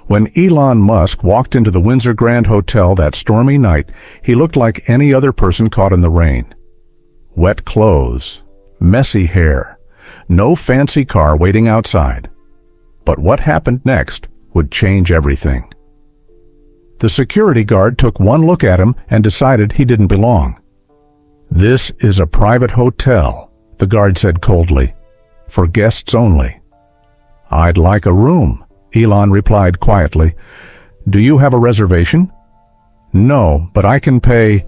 When Elon Musk walked into the Windsor Grand Hotel that stormy night, he looked like any other person caught in the rain. Wet clothes, messy hair, no fancy car waiting outside. But what happened next would change everything. The security guard took one look at him and decided he didn't belong. "This is a private hotel," the guard said coldly. "For guests only." "I'd like a room," Elon replied quietly. "Do you have a reservation?" "No, but I can pay."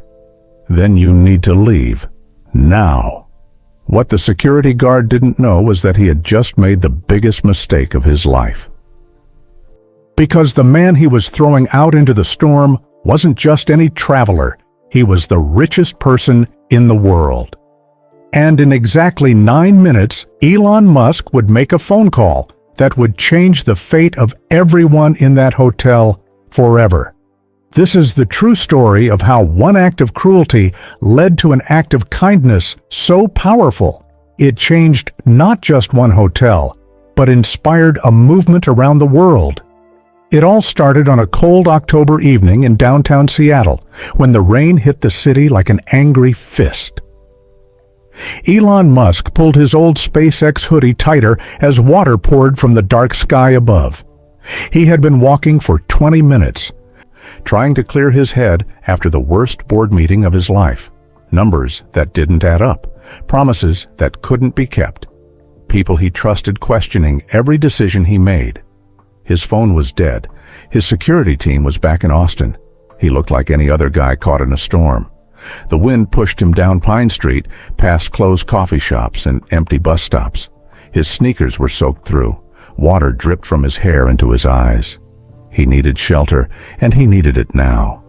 "Then you need to leave. Now." What the security guard didn't know was that he had just made the biggest mistake of his life. Because the man he was throwing out into the storm wasn't just any traveler, he was the richest person in the world. And in exactly 9 minutes, Elon Musk would make a phone call that would change the fate of everyone in that hotel forever. This is the true story of how one act of cruelty led to an act of kindness so powerful, it changed not just one hotel, but inspired a movement around the world. It all started on a cold October evening in downtown Seattle, when the rain hit the city like an angry fist. Elon Musk pulled his old SpaceX hoodie tighter as water poured from the dark sky above. He had been walking for 20 minutes, trying to clear his head after the worst board meeting of his life. Numbers that didn't add up, promises that couldn't be kept, people he trusted questioning every decision he made. His phone was dead. His security team was back in Austin. He looked like any other guy caught in a storm. The wind pushed him down Pine Street, past closed coffee shops and empty bus stops. His sneakers were soaked through. Water dripped from his hair into his eyes. He needed shelter, and he needed it now.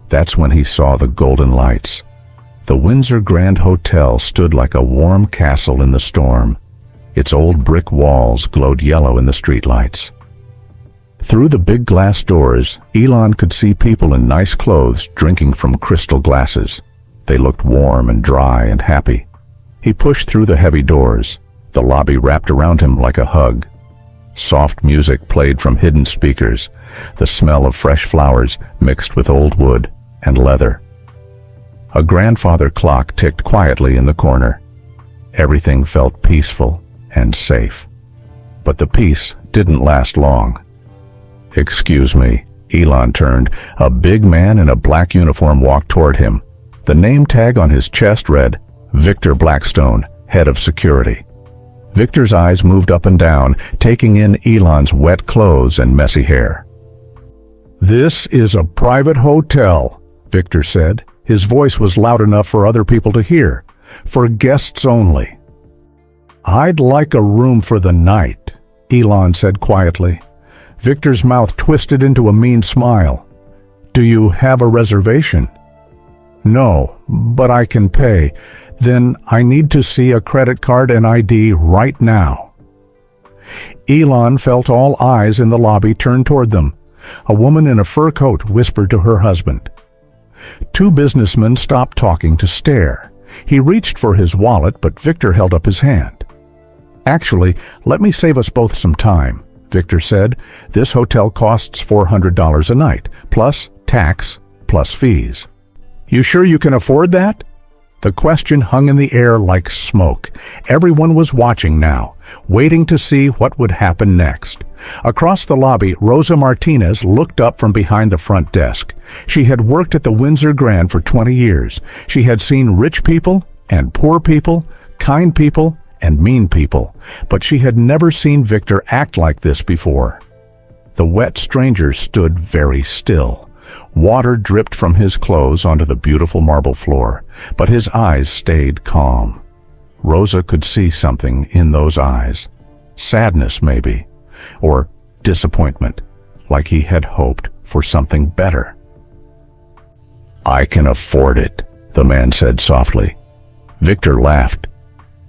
That's when he saw the golden lights. The Windsor Grand Hotel stood like a warm castle in the storm. Its old brick walls glowed yellow in the streetlights. Through the big glass doors, Elon could see people in nice clothes drinking from crystal glasses. They looked warm and dry and happy. He pushed through the heavy doors. The lobby wrapped around him like a hug. Soft music played from hidden speakers, the smell of fresh flowers mixed with old wood and leather. A grandfather clock ticked quietly in the corner. Everything felt peaceful and safe. But the peace didn't last long. "Excuse me." Elon turned. A big man in a black uniform walked toward him. The name tag on his chest read, "Victor Blackstone, Head of Security." Victor's eyes moved up and down, taking in Elon's wet clothes and messy hair. "This is a private hotel," Victor said. His voice was loud enough for other people to hear. "For guests only." "I'd like a room for the night," Elon said quietly. Victor's mouth twisted into a mean smile. "Do you have a reservation?" "No, but I can pay. Then I need to see a credit card and ID right now." Elon felt all eyes in the lobby turn toward them. A woman in a fur coat whispered to her husband. Two businessmen stopped talking to stare. He reached for his wallet, but Victor held up his hand. "Actually, let me save us both some time," Victor said. "This hotel costs $400 a night, plus tax, plus fees." "You sure you can afford that?" The question hung in the air like smoke. Everyone was watching now, waiting to see what would happen next. Across the lobby, Rosa Martinez looked up from behind the front desk. She had worked at the Windsor Grand for 20 years. She had seen rich people and poor people, kind people and mean people, but she had never seen Victor act like this before. The wet stranger stood very still. Water dripped from his clothes onto the beautiful marble floor, but his eyes stayed calm. Rosa could see something in those eyes. Sadness, maybe, or disappointment, like he had hoped for something better. "I can afford it," the man said softly. Victor laughed.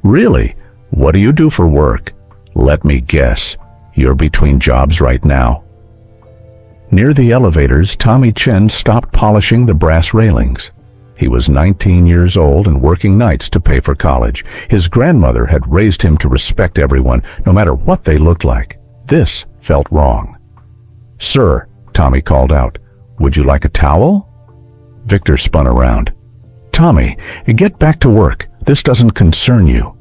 "Really? What do you do for work?" "Let me guess. You're between jobs right now." Near the elevators, Tommy Chen stopped polishing the brass railings. He was 19 years old and working nights to pay for college. His grandmother had raised him to respect everyone, no matter what they looked like. This felt wrong. "Sir," Tommy called out, "would you like a towel?" Victor spun around. "Tommy, get back to work. This doesn't concern you."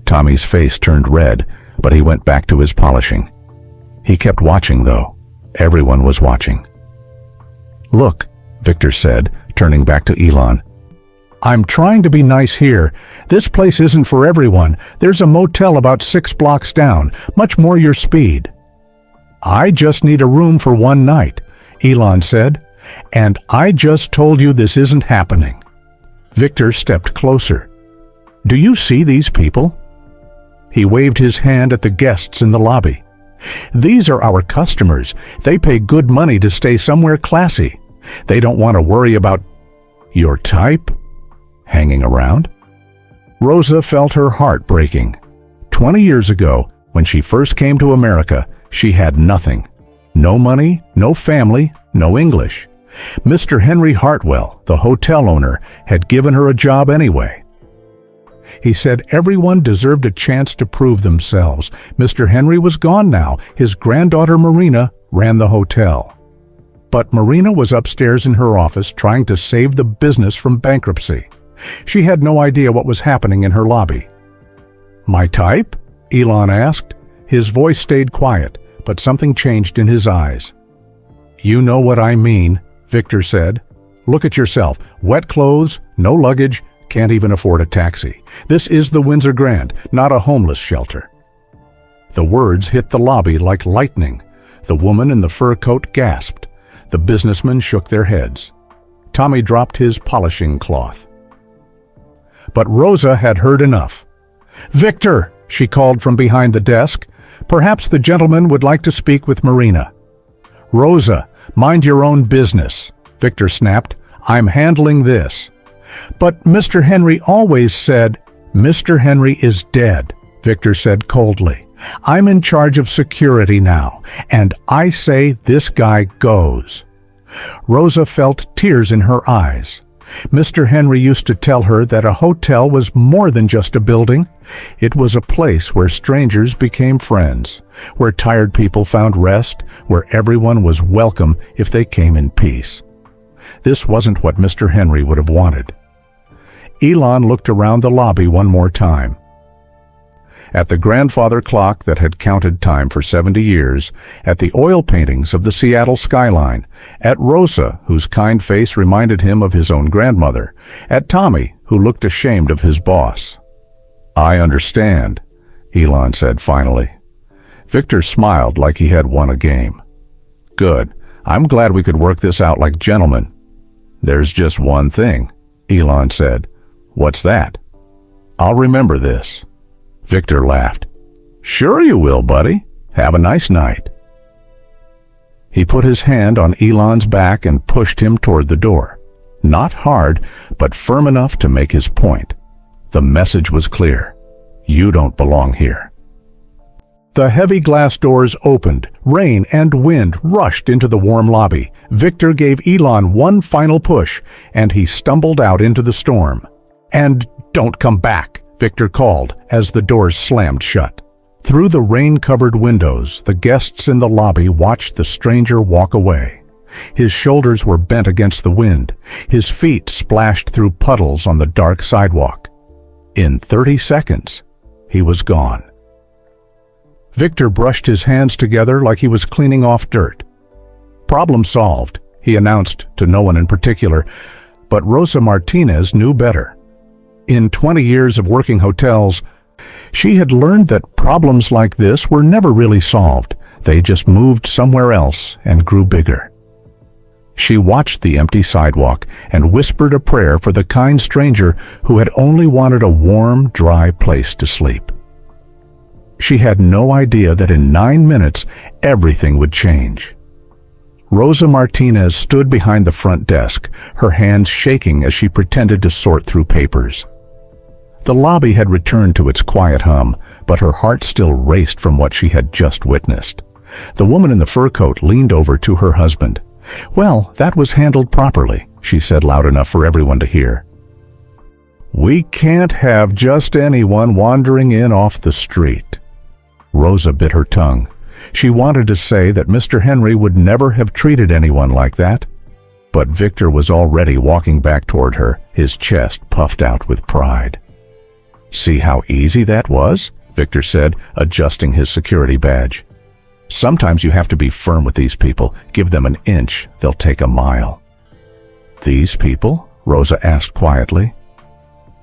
Tommy's face turned red, but he went back to his polishing. He kept watching, though. Everyone was watching. "Look," Victor said, turning back to Elon. "I'm trying to be nice here. This place isn't for everyone. There's a motel about 6 blocks down, much more your speed." "I just need a room for one night," Elon said. "And I just told you this isn't happening." Victor stepped closer. "Do you see these people?" He waved his hand at the guests in the lobby. "These are our customers. They pay good money to stay somewhere classy. They don't want to worry about your type hanging around." Rosa felt her heart breaking. 20 years ago, when she first came to America, she had nothing. No money, no family, no English. Mr. Henry Hartwell, the hotel owner, had given her a job anyway. He said everyone deserved a chance to prove themselves. Mr. Henry was gone now. His granddaughter Marina ran the hotel. But Marina was upstairs in her office trying to save the business from bankruptcy. She had no idea what was happening in her lobby. "My type?" Elon asked. His voice stayed quiet, but something changed in his eyes. "You know what I mean," Victor said. "Look at yourself. Wet clothes, no luggage, can't even afford a taxi. This is the Windsor Grand, not a homeless shelter." The words hit the lobby like lightning. The woman in the fur coat gasped. The businessmen shook their heads. Tommy dropped his polishing cloth. But Rosa had heard enough. "Victor," she called from behind the desk, "perhaps the gentleman would like to speak with Marina." "Rosa, mind your own business," Victor snapped. "I'm handling this." "But Mr. Henry always said—" "Mr. Henry is dead," Victor said coldly. "I'm in charge of security now, and I say this guy goes." Rosa felt tears in her eyes. Mr. Henry used to tell her that a hotel was more than just a building. It was a place where strangers became friends, where tired people found rest, where everyone was welcome if they came in peace. This wasn't what Mr. Henry would have wanted. Elon looked around the lobby one more time. At the grandfather clock that had counted time for 70 years, at the oil paintings of the Seattle skyline, at Rosa, whose kind face reminded him of his own grandmother, at Tommy, who looked ashamed of his boss. "I understand," Elon said finally. Victor smiled like he had won a game. "Good. I'm glad we could work this out like gentlemen." "There's just one thing," Elon said. "What's that?" "I'll remember this." Victor laughed. "Sure you will, buddy. Have a nice night." He put his hand on Elon's back and pushed him toward the door. Not hard, but firm enough to make his point. The message was clear. You don't belong here. The heavy glass doors opened. Rain and wind rushed into the warm lobby. Victor gave Elon one final push, and he stumbled out into the storm. "And don't come back," Victor called as the doors slammed shut. Through the rain-covered windows, the guests in the lobby watched the stranger walk away. His shoulders were bent against the wind. His feet splashed through puddles on the dark sidewalk. In 30 seconds, he was gone. Victor brushed his hands together like he was cleaning off dirt. "Problem solved," he announced to no one in particular, but Rosa Martinez knew better. In 20 years of working hotels, she had learned that problems like this were never really solved. They just moved somewhere else and grew bigger. She watched the empty sidewalk and whispered a prayer for the kind stranger who had only wanted a warm, dry place to sleep. She had no idea that in 9 minutes, everything would change. Rosa Martinez stood behind the front desk, her hands shaking as she pretended to sort through papers. The lobby had returned to its quiet hum, but her heart still raced from what she had just witnessed. The woman in the fur coat leaned over to her husband. "Well, that was handled properly," she said loud enough for everyone to hear. "We can't have just anyone wandering in off the street." Rosa bit her tongue. She wanted to say that Mr. Henry would never have treated anyone like that, but Victor was already walking back toward her, his chest puffed out with pride. "See how easy that was?" Victor said, adjusting his security badge. "Sometimes you have to be firm with these people. Give them an inch, they'll take a mile." "These people?" Rosa asked quietly.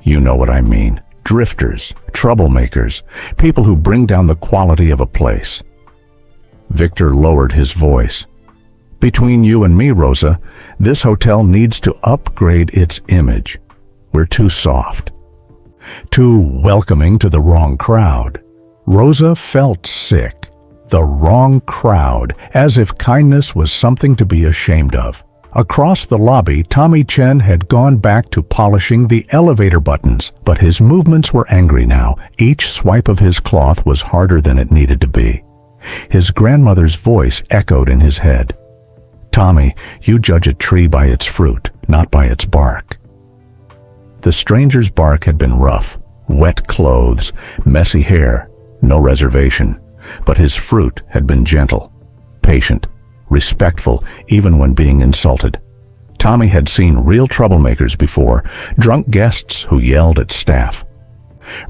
"You know what I mean. Drifters, troublemakers, people who bring down the quality of a place." Victor lowered his voice. "Between you and me, Rosa, this hotel needs to upgrade its image. We're too soft, too welcoming to the wrong crowd." Rosa felt sick. The wrong crowd, as if kindness was something to be ashamed of. Across the lobby, Tommy Chen had gone back to polishing the elevator buttons, but his movements were angry now. Each swipe of his cloth was harder than it needed to be. His grandmother's voice echoed in his head. "Tommy, you judge a tree by its fruit, not by its bark." The stranger's bark had been rough, wet clothes, messy hair, no reservation, but his fruit had been gentle, patient, respectful even when being insulted. Tommy had seen real troublemakers before, drunk guests who yelled at staff,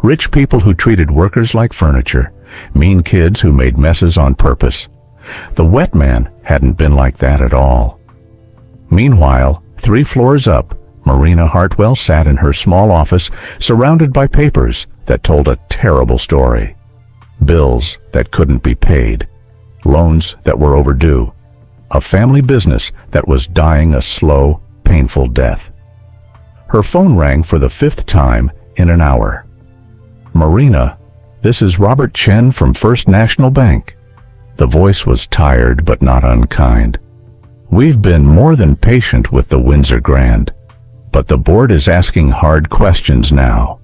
rich people who treated workers like furniture, mean kids who made messes on purpose. The wet man hadn't been like that at all. Meanwhile, 3 floors up, Marina Hartwell sat in her small office, surrounded by papers that told a terrible story. Bills that couldn't be paid, loans that were overdue, a family business that was dying a slow, painful death. Her phone rang for the 5th time in an hour. "Marina, this is Robert Chen from First National Bank." The voice was tired but not unkind. "We've been more than patient with the Windsor Grand, but the board is asking hard questions now."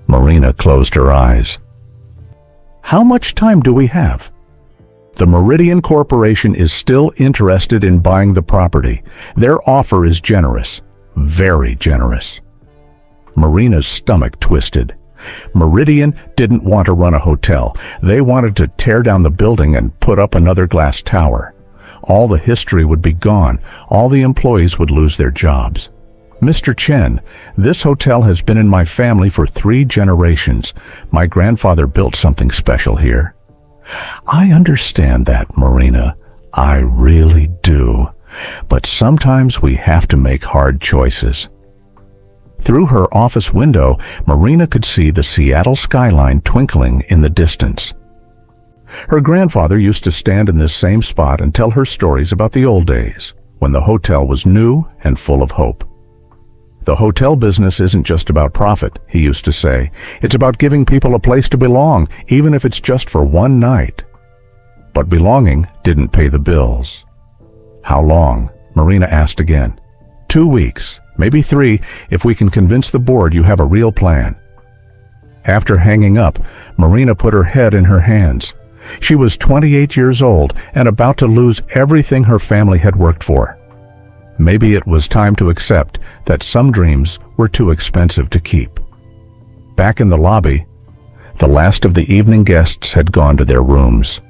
Marina closed her eyes. "How much time do we have?" "The Meridian Corporation is still interested in buying the property. Their offer is generous, very generous." Marina's stomach twisted. Meridian didn't want to run a hotel. They wanted to tear down the building and put up another glass tower. All the history would be gone. All the employees would lose their jobs. "Mr. Chen, this hotel has been in my family for 3 generations. My grandfather built something special here." "I understand that, Marina. I really do. But sometimes we have to make hard choices." Through her office window, Marina could see the Seattle skyline twinkling in the distance. Her grandfather used to stand in this same spot and tell her stories about the old days, when the hotel was new and full of hope. "The hotel business isn't just about profit," he used to say. "It's about giving people a place to belong, even if it's just for one night." But belonging didn't pay the bills. "How long?" Marina asked again. 2 weeks, maybe 3, if we can convince the board you have a real plan." After hanging up, Marina put her head in her hands. She was 28 years old and about to lose everything her family had worked for. Maybe it was time to accept that some dreams were too expensive to keep. Back in the lobby, the last of the evening guests had gone to their rooms.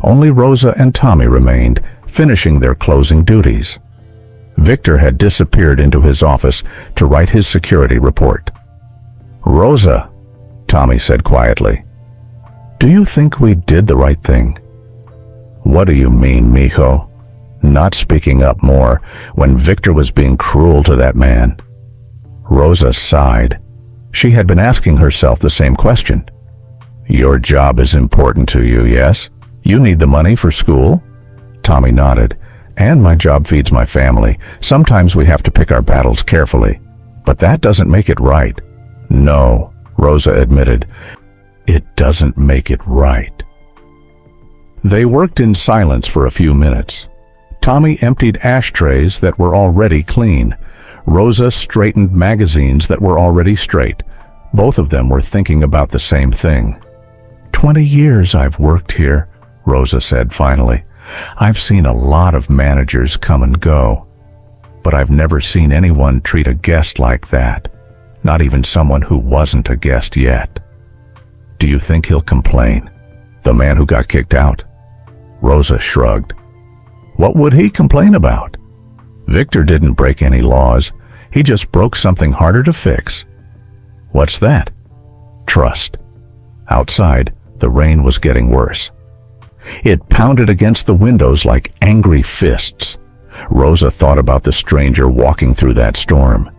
Only Rosa and Tommy remained, finishing their closing duties. Victor had disappeared into his office to write his security report. "Rosa," Tommy said quietly, "do you think we did the right thing?" "What do you mean, mijo?" Not speaking up more when Victor was being cruel to that man. Rosa sighed. She had been asking herself the same question. "Your job is important to you, yes? You need the money for school?" Tommy nodded. "And my job feeds my family. Sometimes we have to pick our battles carefully. But that doesn't make it right." "No," Rosa admitted. "It doesn't make it right." They worked in silence for a few minutes. Tommy emptied ashtrays that were already clean. Rosa straightened magazines that were already straight. Both of them were thinking about the same thing. 20 years I've worked here," Rosa said finally. "I've seen a lot of managers come and go, but I've never seen anyone treat a guest like that, not even someone who wasn't a guest yet." "Do you think he'll complain? The man who got kicked out?" Rosa shrugged. What would he complain about? Victor didn't break any laws. He just broke something harder to fix. What's that? Trust. Outside, the rain was getting worse. It pounded against the windows like angry fists. Rosa thought about the stranger walking through that storm.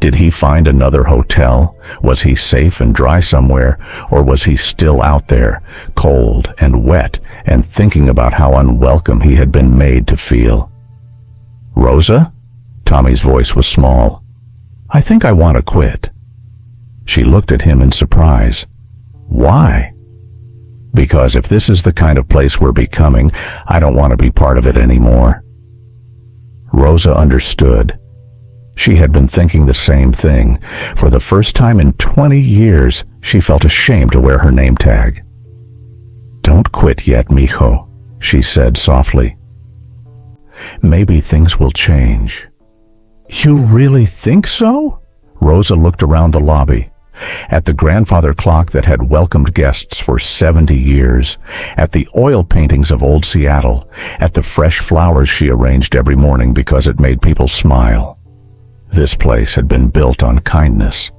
Did he find another hotel? Was he safe and dry somewhere? Or was he still out there, cold and wet, and thinking about how unwelcome he had been made to feel? Rosa? Tommy's voice was small. I think I want to quit. She looked at him in surprise. Why? Because if this is the kind of place we're becoming, I don't want to be part of it anymore. Rosa understood. She had been thinking the same thing. For the first time in 20 years, she felt ashamed to wear her name tag. Don't quit yet, mijo, she said softly. Maybe things will change. You really think so? Rosa looked around the lobby. At the grandfather clock that had welcomed guests for 70 years, at the oil paintings of old Seattle, at the fresh flowers she arranged every morning because it made people smile. This place had been built on kindness.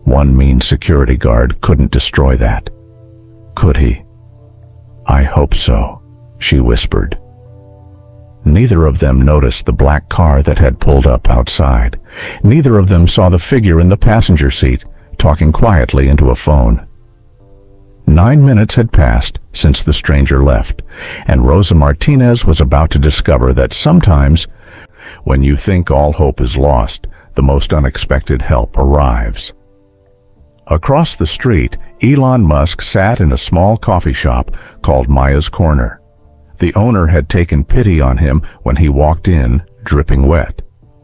One mean security guard couldn't destroy that. Could he? I hope so, she whispered. Neither of them noticed the black car that had pulled up outside. Neither of them saw the figure in the passenger seat, talking quietly into a phone. 9 minutes had passed since the stranger left, and Rosa Martinez was about to discover that sometimes, when you think all hope is lost, the most unexpected help arrives. Across the street, Elon Musk sat in a small coffee shop called Maya's Corner. The owner had taken pity on him when he walked in, dripping wet.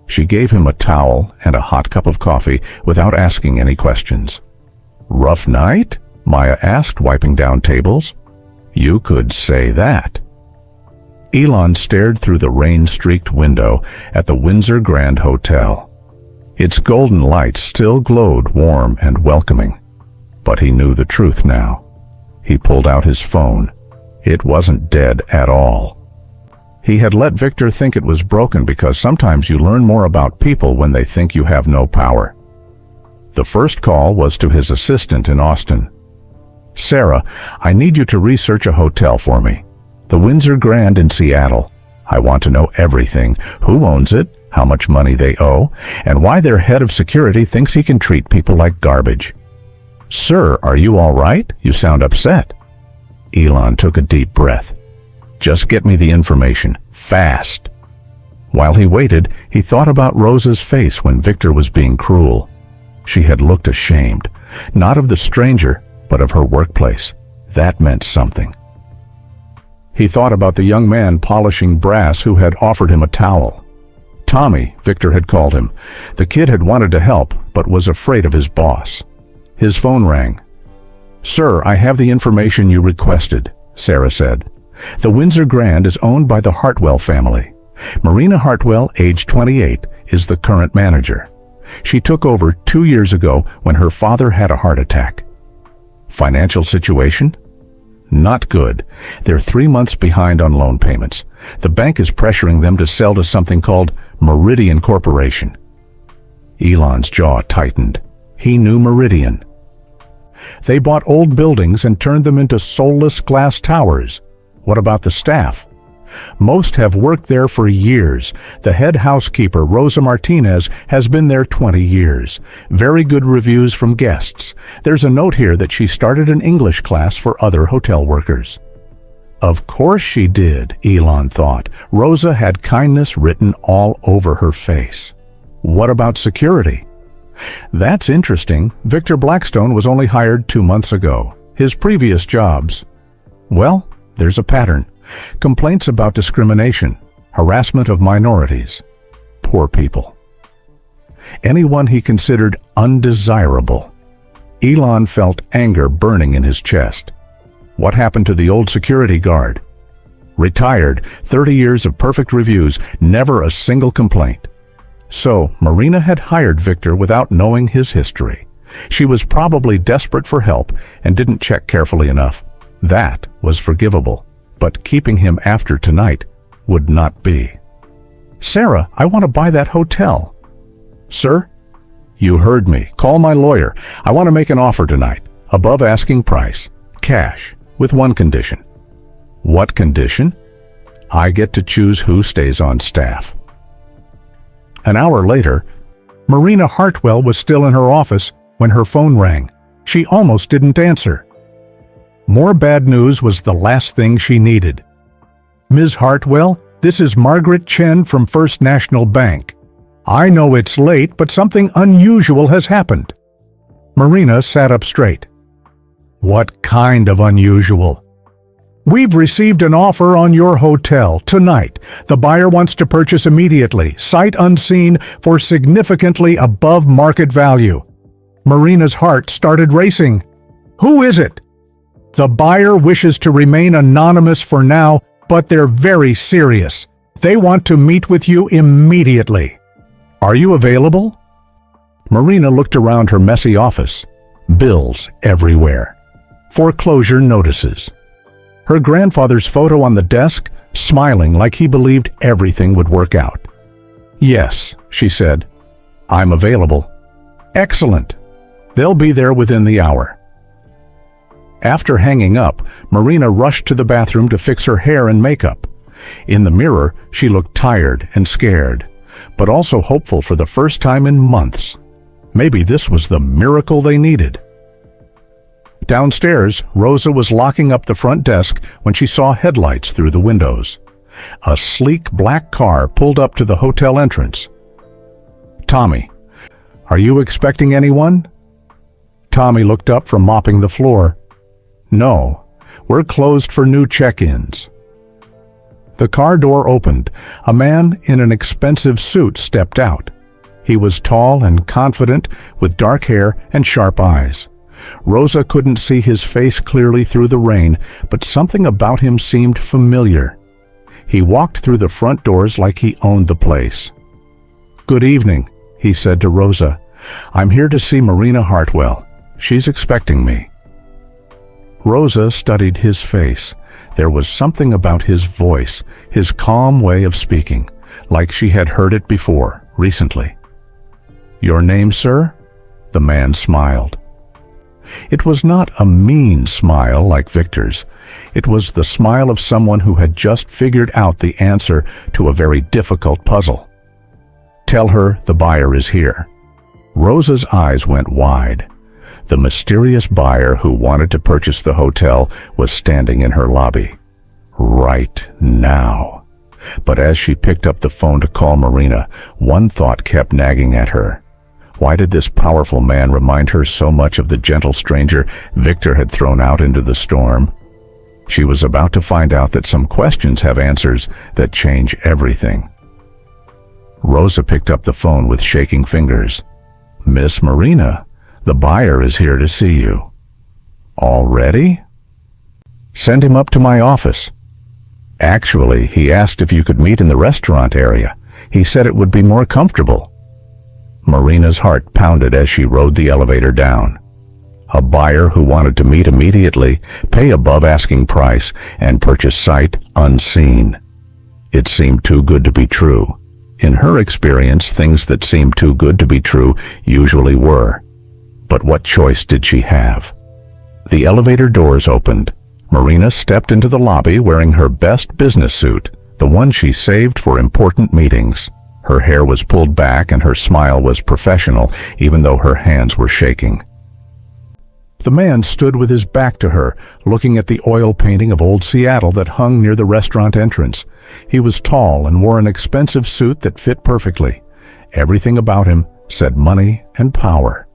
She gave him a towel and a hot cup of coffee without asking any questions. Rough night? Maya asked, wiping down tables. You could say that. Elon stared through the rain-streaked window at the Windsor Grand Hotel. Its golden light still glowed warm and welcoming. But he knew the truth now. He pulled out his phone. It wasn't dead at all. He had let Victor think it was broken because sometimes you learn more about people when they think you have no power. The first call was to his assistant in Austin. Sarah, I need you to research a hotel for me. The Windsor Grand in Seattle. I want to know everything. Who owns it, how much money they owe, and why their head of security thinks he can treat people like garbage. Sir, are you all right? You sound upset. Elon took a deep breath. Just get me the information, fast. While he waited, he thought about Rosa's face when Victor was being cruel. She had looked ashamed, not of the stranger, but of her workplace. That meant something. He thought about the young man polishing brass who had offered him a towel. Tommy, Victor had called him. The kid had wanted to help, but was afraid of his boss. His phone rang. Sir, I have the information you requested, Sarah said. The Windsor Grand is owned by the Hartwell family. Marina Hartwell, age 28, is the current manager. She took over 2 years ago when her father had a heart attack. Financial situation? Not good. They're 3 months behind on loan payments. The bank is pressuring them to sell to something called Meridian Corporation. Elon's jaw tightened. He knew Meridian. They bought old buildings and turned them into soulless glass towers. What about the staff? Most have worked there for years. The head housekeeper, Rosa Martinez, has been there 20 years. Very good reviews from guests. There's a note here that she started an English class for other hotel workers. Of course she did, Elon thought. Rosa had kindness written all over her face. What about security? That's interesting. Victor Blackstone was only hired 2 months ago. His previous jobs. Well, there's a pattern. Complaints about discrimination, harassment of minorities, poor people. Anyone he considered undesirable. Elon felt anger burning in his chest. What happened to the old security guard? Retired, 30 years of perfect reviews, never a single complaint. So, Marina had hired Victor without knowing his history. She was probably desperate for help and didn't check carefully enough. That was forgivable. but keeping him after tonight would not be. "Sarah, I want to buy that hotel." "Sir?" "You heard me. Call my lawyer. I want to make an offer tonight, above asking price, cash, with one condition." "What condition?" "I get to choose who stays on staff." An hour later, Marina Hartwell was still in her office when her phone rang. She almost didn't answer. More bad news was the last thing she needed. "Ms. Hartwell, this is Margaret Chen from First National Bank. I know it's late, but something unusual has happened." Marina sat up straight. "What kind of unusual?" "We've received an offer on your hotel tonight. The buyer wants to purchase immediately, sight unseen, for significantly above market value." Marina's heart started racing. "Who is it?" "The buyer wishes to remain anonymous for now, but they're very serious. They want to meet with you immediately." "Are you available?" Marina looked around her messy office. Bills everywhere. Foreclosure notices. Her grandfather's photo on the desk, smiling like he believed everything would work out. "Yes," she said. "I'm available." "Excellent. They'll be there within the hour." After hanging up, Marina rushed to the bathroom to fix her hair and makeup. In the mirror, she looked tired and scared, but also hopeful for the first time in months. Maybe this was the miracle they needed. Downstairs, Rosa was locking up the front desk when she saw headlights through the windows. A sleek black car pulled up to the hotel entrance. "Tommy, are you expecting anyone?" Tommy looked up from mopping the floor. "No, we're closed for new check-ins." The car door opened. A man in an expensive suit stepped out. He was tall and confident, with dark hair and sharp eyes. Rosa couldn't see his face clearly through the rain, but something about him seemed familiar. He walked through the front doors like he owned the place. "Good evening," he said to Rosa. "I'm here to see Marina Hartwell. She's expecting me." Rosa studied his face. There was something about his voice, his calm way of speaking, like she had heard it before, recently. "Your name, sir?" The man smiled. It was not a mean smile like Victor's. It was the smile of someone who had just figured out the answer to a very difficult puzzle. "Tell her the buyer is here." Rosa's eyes went wide. The mysterious buyer who wanted to purchase the hotel was standing in her lobby. Right now. But as she picked up the phone to call Marina, one thought kept nagging at her. Why did this powerful man remind her so much of the gentle stranger Victor had thrown out into the storm? She was about to find out that some questions have answers that change everything. Rosa picked up the phone with shaking fingers. "Miss Marina, the buyer is here to see you." "Already?" "Send him up to my office." "Actually, he asked if you could meet in the restaurant area. He said it would be more comfortable." Marina's heart pounded as she rode the elevator down. A buyer who wanted to meet immediately, pay above asking price, and purchase sight unseen. It seemed too good to be true. In her experience, things that seemed too good to be true usually were. But what choice did she have? The elevator doors opened. Marina stepped into the lobby wearing her best business suit, the one she saved for important meetings. Her hair was pulled back and her smile was professional, even though her hands were shaking. The man stood with his back to her, looking at the oil painting of old Seattle that hung near the restaurant entrance. He was tall and wore an expensive suit that fit perfectly. Everything about him said money and power.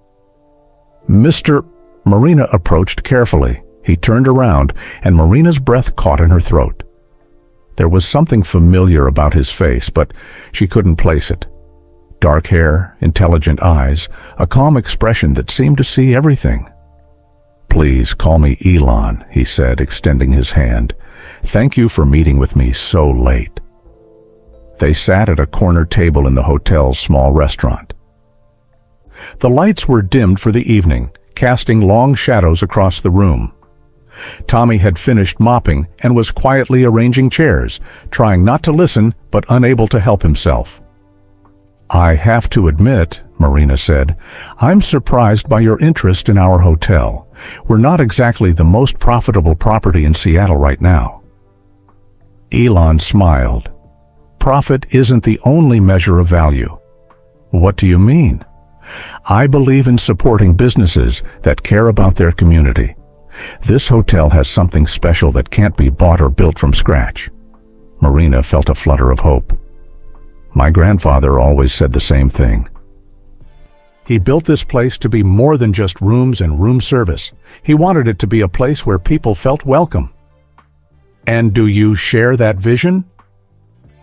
"Mr. Marina approached carefully. He turned around, and Marina's breath caught in her throat. There was something familiar about his face, but she couldn't place it. Dark hair, intelligent eyes, a calm expression that seemed to see everything. "Please call me Elon," he said, extending his hand. "Thank you for meeting with me so late." They sat at a corner table in the hotel's small restaurant. The lights were dimmed for the evening, casting long shadows across the room. Tommy had finished mopping and was quietly arranging chairs, trying not to listen but unable to help himself. "I have to admit," Marina said, "I'm surprised by your interest in our hotel. We're not exactly the most profitable property in Seattle right now." Elon smiled. "Profit isn't the only measure of value." "What do you mean?" "I believe in supporting businesses that care about their community. This hotel has something special that can't be bought or built from scratch." Marina felt a flutter of hope. "My grandfather always said the same thing. He built this place to be more than just rooms and room service. He wanted it to be a place where people felt welcome." "And do you share that vision?"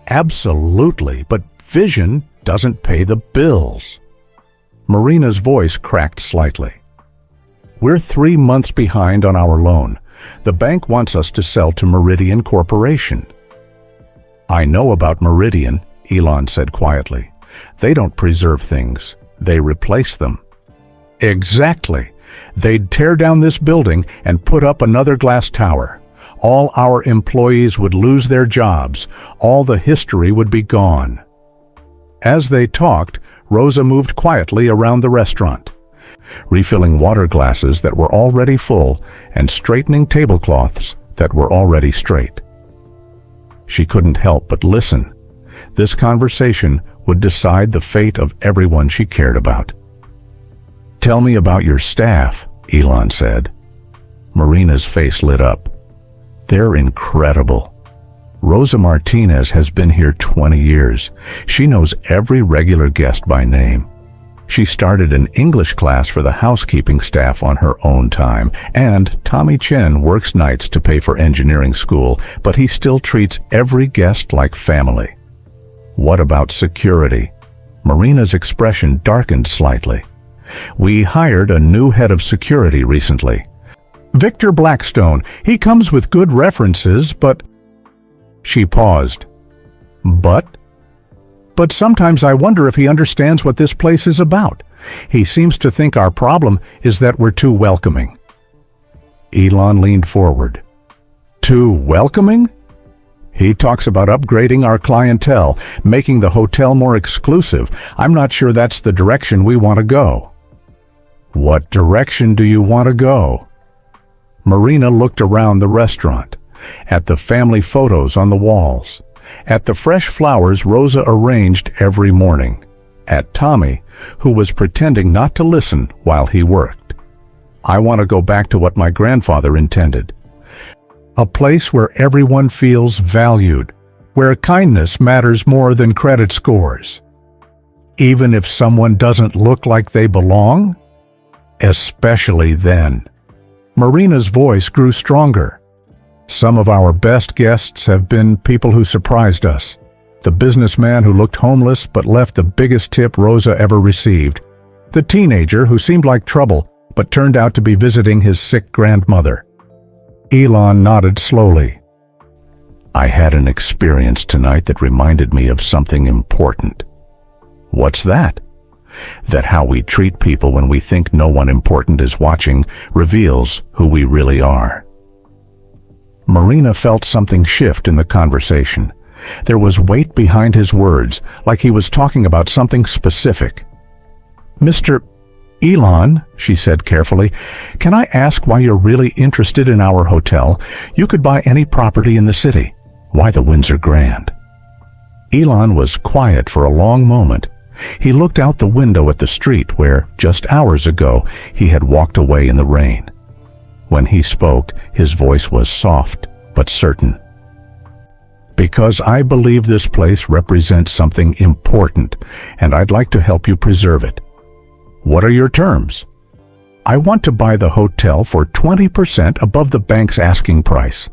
"Absolutely, but vision doesn't pay the bills." Marina's voice cracked slightly. "We're 3 months behind on our loan. The bank wants us to sell to Meridian Corporation." "I know about Meridian," Elon said quietly. "They don't preserve things. They replace them." "Exactly. They'd tear down this building and put up another glass tower. All our employees would lose their jobs. All the history would be gone." As they talked, Rosa moved quietly around the restaurant, refilling water glasses that were already full and straightening tablecloths that were already straight. She couldn't help but listen. This conversation would decide the fate of everyone she cared about. "Tell me about your staff," Elon said. Marina's face lit up. "They're incredible. Rosa Martinez has been here 20 years. She knows every regular guest by name. She started an English class for the housekeeping staff on her own time, and Tommy Chen works nights to pay for engineering school, but he still treats every guest like family." "What about security?" Marina's expression darkened slightly. "We hired a new head of security recently. Victor Blackstone. He comes with good references, but—" She paused. "But sometimes I wonder if he understands what this place is about. He seems to think our problem is that we're too welcoming." Elon leaned forward. "Too welcoming?" "He talks about upgrading our clientele, making the hotel more exclusive. I'm not sure that's the direction we want to go." "What direction do you want to go?" Marina looked around the restaurant, at the family photos on the walls, at the fresh flowers Rosa arranged every morning, at Tommy, who was pretending not to listen while he worked. "I want to go back to what my grandfather intended. A place where everyone feels valued, where kindness matters more than credit scores. Even if someone doesn't look like they belong? Especially then." Marina's voice grew stronger. "Some of our best guests have been people who surprised us. The businessman who looked homeless but left the biggest tip Rosa ever received. The teenager who seemed like trouble but turned out to be visiting his sick grandmother." Elon nodded slowly. "I had an experience tonight that reminded me of something important." "What's that?" "That how we treat people when we think no one important is watching reveals who we really are." Marina felt something shift in the conversation. There was weight behind his words, like he was talking about something specific. "Mr. Elon," she said carefully, "can I ask why you're really interested in our hotel? You could buy any property in the city. Why the Windsor Grand?" Elon was quiet for a long moment. He looked out the window at the street where, just hours ago, he had walked away in the rain. When he spoke, his voice was soft but certain. "Because I believe this place represents something important, and I'd like to help you preserve it." "What are your terms?" "I want to buy the hotel for 20% above the bank's asking price.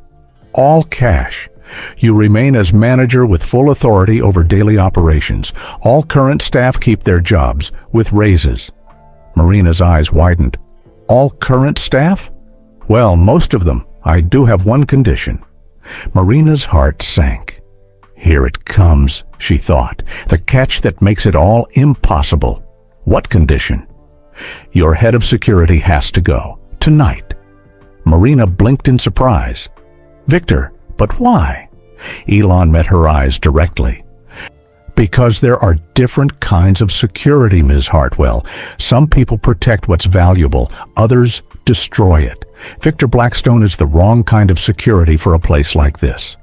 All cash. You remain as manager with full authority over daily operations. All current staff keep their jobs, with raises." Marina's eyes widened. "All current staff?" "Well, most of them. I do have one condition." Marina's heart sank. Here it comes, she thought, the catch that makes it all impossible. "What condition?" "Your head of security has to go. Tonight." Marina blinked in surprise. Victor, but why? Elon met her eyes directly. Because there are different kinds of security, Ms. Hartwell. Some people protect what's valuable, others destroy it. Victor Blackstone is the wrong kind of security for a place like this.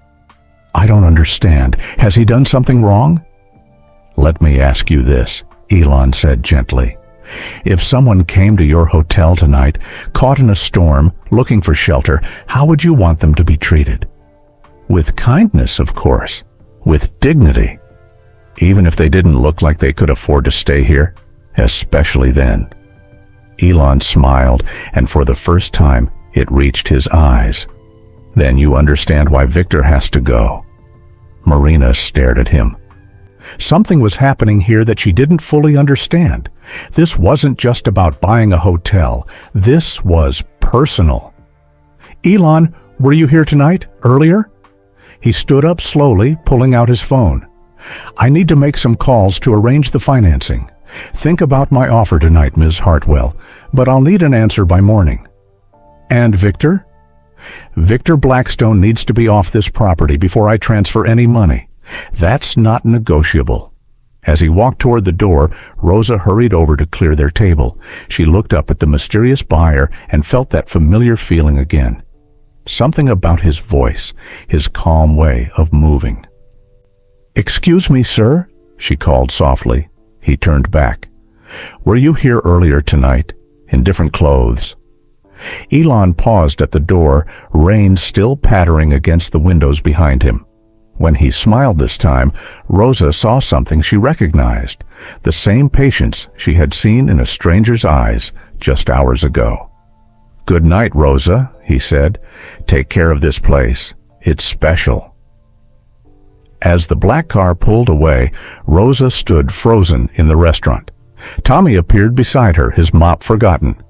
I don't understand. Has he done something wrong? Let me ask you this, Elon said gently. If someone came to your hotel tonight, caught in a storm, looking for shelter, how would you want them to be treated? With kindness, of course. With dignity. Even if they didn't look like they could afford to stay here, especially then. Elon smiled, and for the first time, it reached his eyes. Then you understand why Victor has to go. Marina stared at him. Something was happening here that she didn't fully understand. This wasn't just about buying a hotel. This was personal. Elon, were you here tonight, earlier? He stood up slowly, pulling out his phone. I need to make some calls to arrange the financing. Think about my offer tonight, Ms. Hartwell, but I'll need an answer by morning. And Victor? Victor Blackstone needs to be off this property before I transfer any money. That's not negotiable. As he walked toward the door, Rosa hurried over to clear their table. She looked up at the mysterious buyer and felt that familiar feeling again. Something about his voice, his calm way of moving. Excuse me, sir, she called softly. He turned back. Were you here earlier tonight, in different clothes? Elon paused at the door, rain still pattering against the windows behind him. When he smiled this time, Rosa saw something she recognized, the same patience she had seen in a stranger's eyes just hours ago. Good night, Rosa, he said. Take care of this place. It's special. As the black car pulled away, Rosa stood frozen in the restaurant. Tommy appeared beside her, his mop forgotten.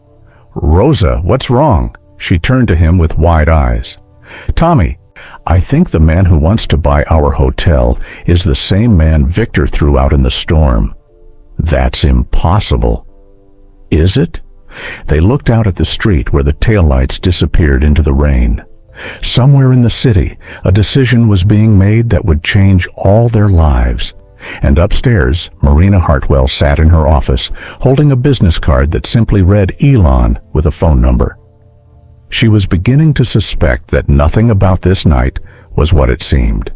Rosa, what's wrong? She turned to him with wide eyes. Tommy, I think the man who wants to buy our hotel is the same man Victor threw out in the storm. That's impossible. Is it? They looked out at the street where the taillights disappeared into the rain. Somewhere in the city, a decision was being made that would change all their lives. And upstairs, Marina Hartwell sat in her office, holding a business card that simply read Elon with a phone number. She was beginning to suspect that nothing about this night was what it seemed.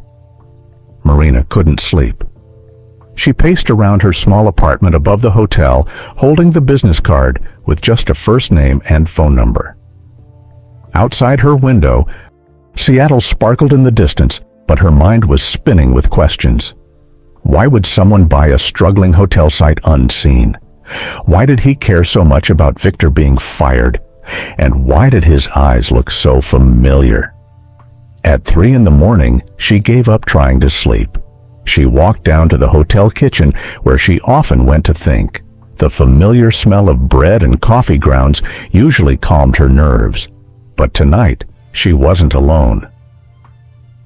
Marina couldn't sleep. She paced around her small apartment above the hotel, holding the business card with just a first name and phone number. Outside her window, Seattle sparkled in the distance, but her mind was spinning with questions. Why would someone buy a struggling hotel site unseen? Why did he care so much about Victor being fired? And why did his eyes look so familiar? At 3 a.m, she gave up trying to sleep. She walked down to the hotel kitchen where she often went to think. The familiar smell of bread and coffee grounds usually calmed her nerves. But tonight, she wasn't alone.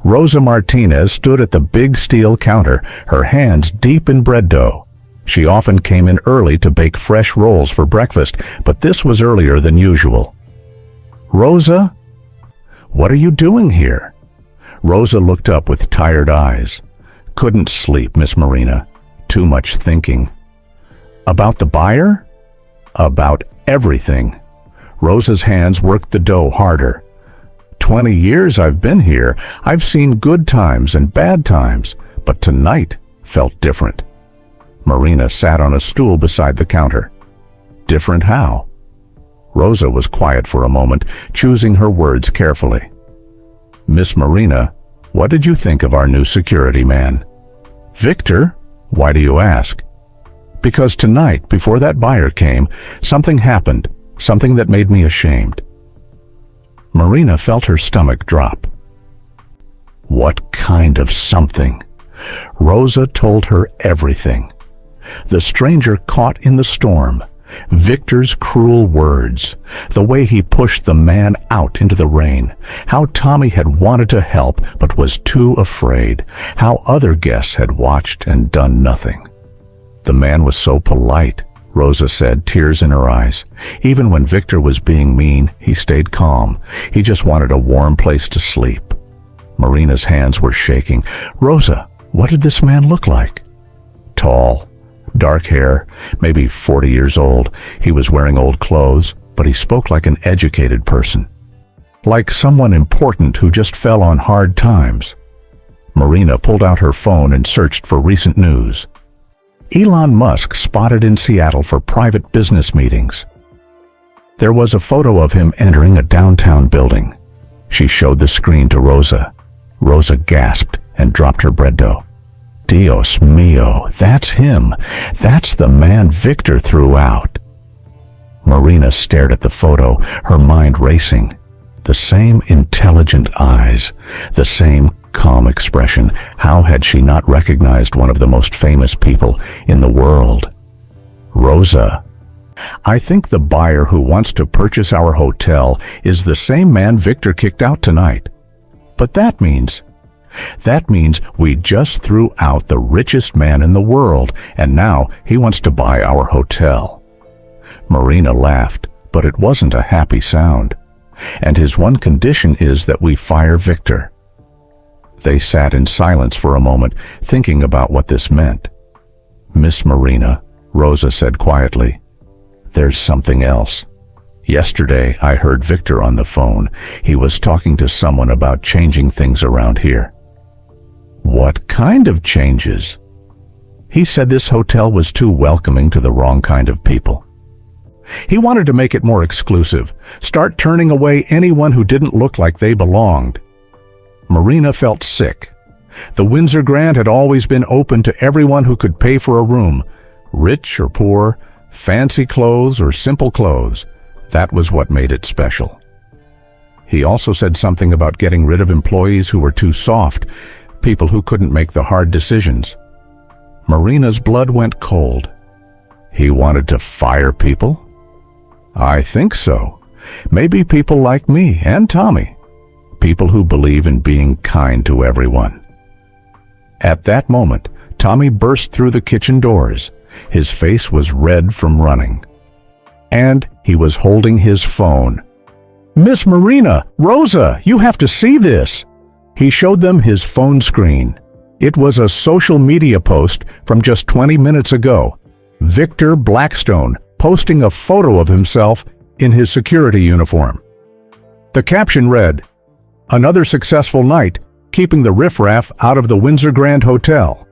Rosa Martinez stood at the big steel counter, her hands deep in bread dough. She often came in early to bake fresh rolls for breakfast, but this was earlier than usual. Rosa? What are you doing here? Rosa looked up with tired eyes. Couldn't sleep, Miss Marina. Too much thinking. About the buyer? About everything. Rosa's hands worked the dough harder. 20 years I've been here. I've seen good times and bad times, but tonight felt different. Marina sat on a stool beside the counter. Different how? Rosa was quiet for a moment, choosing her words carefully. Miss Marina, what did you think of our new security man? Victor? Why do you ask? Because tonight, before that buyer came, something happened, something that made me ashamed. Marina felt her stomach drop. What kind of something? Rosa told her everything. The stranger caught in the storm, Victor's cruel words, the way he pushed the man out into the rain, how Tommy had wanted to help but was too afraid, how other guests had watched and done nothing. The man was so polite, Rosa said, tears in her eyes. Even when Victor was being mean, he stayed calm. He just wanted a warm place to sleep. Marina's hands were shaking. Rosa, what did this man look like? Tall, dark hair, maybe 40 years old. He was wearing old clothes, but he spoke like an educated person. Like someone important who just fell on hard times. Marina pulled out her phone and searched for recent news. Elon Musk spotted in Seattle for private business meetings. There was a photo of him entering a downtown building. She showed the screen to Rosa. Rosa gasped and dropped her bread dough. Dios mio, that's him. That's the man Victor threw out. Marina stared at the photo, her mind racing. The same intelligent eyes, the same calm expression. How had she not recognized one of the most famous people in the world? Rosa, I think the buyer who wants to purchase our hotel is the same man Victor kicked out tonight. But that means we just threw out the richest man in the world, and now he wants to buy our hotel. Marina laughed, but it wasn't a happy sound. And his one condition is that we fire Victor. They sat in silence for a moment, thinking about what this meant. Miss Marina, Rosa said quietly, there's something else. Yesterday, I heard Victor on the phone. He was talking to someone about changing things around here. What kind of changes? He said this hotel was too welcoming to the wrong kind of people. He wanted to make it more exclusive, start turning away anyone who didn't look like they belonged. Marina felt sick. The Windsor Grand had always been open to everyone who could pay for a room, rich or poor, fancy clothes or simple clothes. That was what made it special. He also said something about getting rid of employees who were too soft, people who couldn't make the hard decisions. Marina's blood went cold. He wanted to fire people? I think so. Maybe people like me and Tommy. People who believe in being kind to everyone. At that moment, Tommy burst through the kitchen doors. His face was red from running. And he was holding his phone. Miss Marina, Rosa, you have to see this. He showed them his phone screen. It was a social media post from just 20 minutes ago. Victor Blackstone posting a photo of himself in his security uniform. The caption read, "Another successful night, keeping the riffraff out of the Windsor Grand Hotel.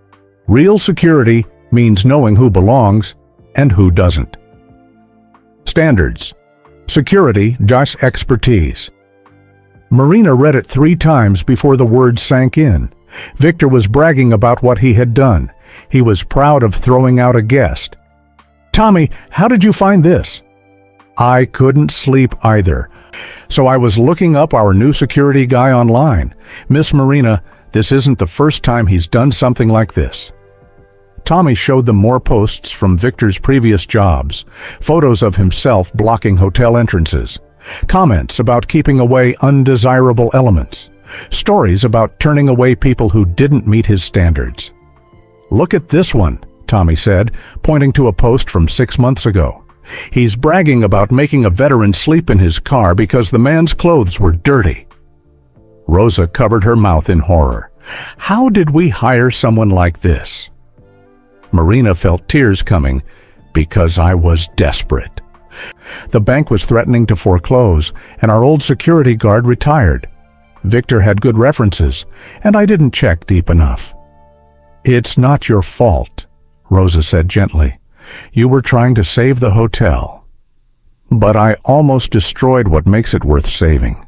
Real security means knowing who belongs and who doesn't." Standards. Security, just expertise. Marina read it 3 times before the words sank in. Victor was bragging about what he had done. He was proud of throwing out a guest. Tommy, how did you find this? I couldn't sleep either. So I was looking up our new security guy online. Miss Marina, this isn't the first time he's done something like this. Tommy showed them more posts from Victor's previous jobs, photos of himself blocking hotel entrances, comments about keeping away undesirable elements, stories about turning away people who didn't meet his standards. Look at this one, Tommy said, pointing to a post from 6 months ago. He's bragging about making a veteran sleep in his car because the man's clothes were dirty. Rosa covered her mouth in horror. How did we hire someone like this? Marina felt tears coming because I was desperate. The bank was threatening to foreclose, and our old security guard retired. Victor had good references, and I didn't check deep enough. It's not your fault, Rosa said gently. You were trying to save the hotel. But I almost destroyed what makes it worth saving.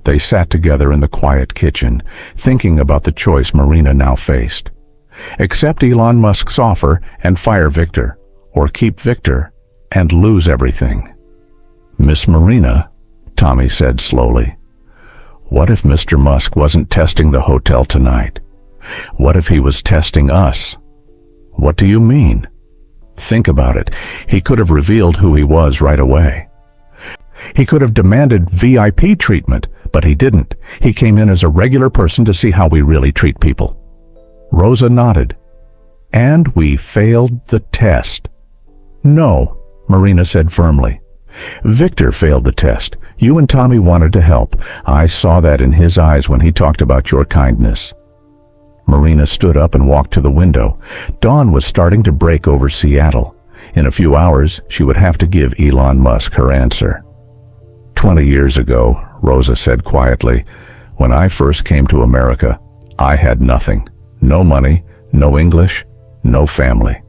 They sat together in the quiet kitchen, thinking about the choice Marina now faced. Accept Elon Musk's offer and fire Victor, or keep Victor and lose everything. Miss Marina, Tommy said slowly, what if Mr. Musk wasn't testing the hotel tonight? What if he was testing us? What do you mean? Think about it. He could have revealed who he was right away. He could have demanded VIP treatment, but he didn't. He came in as a regular person to see how we really treat people. Rosa nodded. And we failed the test. No, Marina said firmly. Victor failed the test. You and Tommy wanted to help. I saw that in his eyes when he talked about your kindness. Marina stood up and walked to the window. Dawn was starting to break over Seattle. In a few hours, she would have to give Elon Musk her answer. 20 years ago, Rosa said quietly, when I first came to America, I had nothing. No money, no English, no family.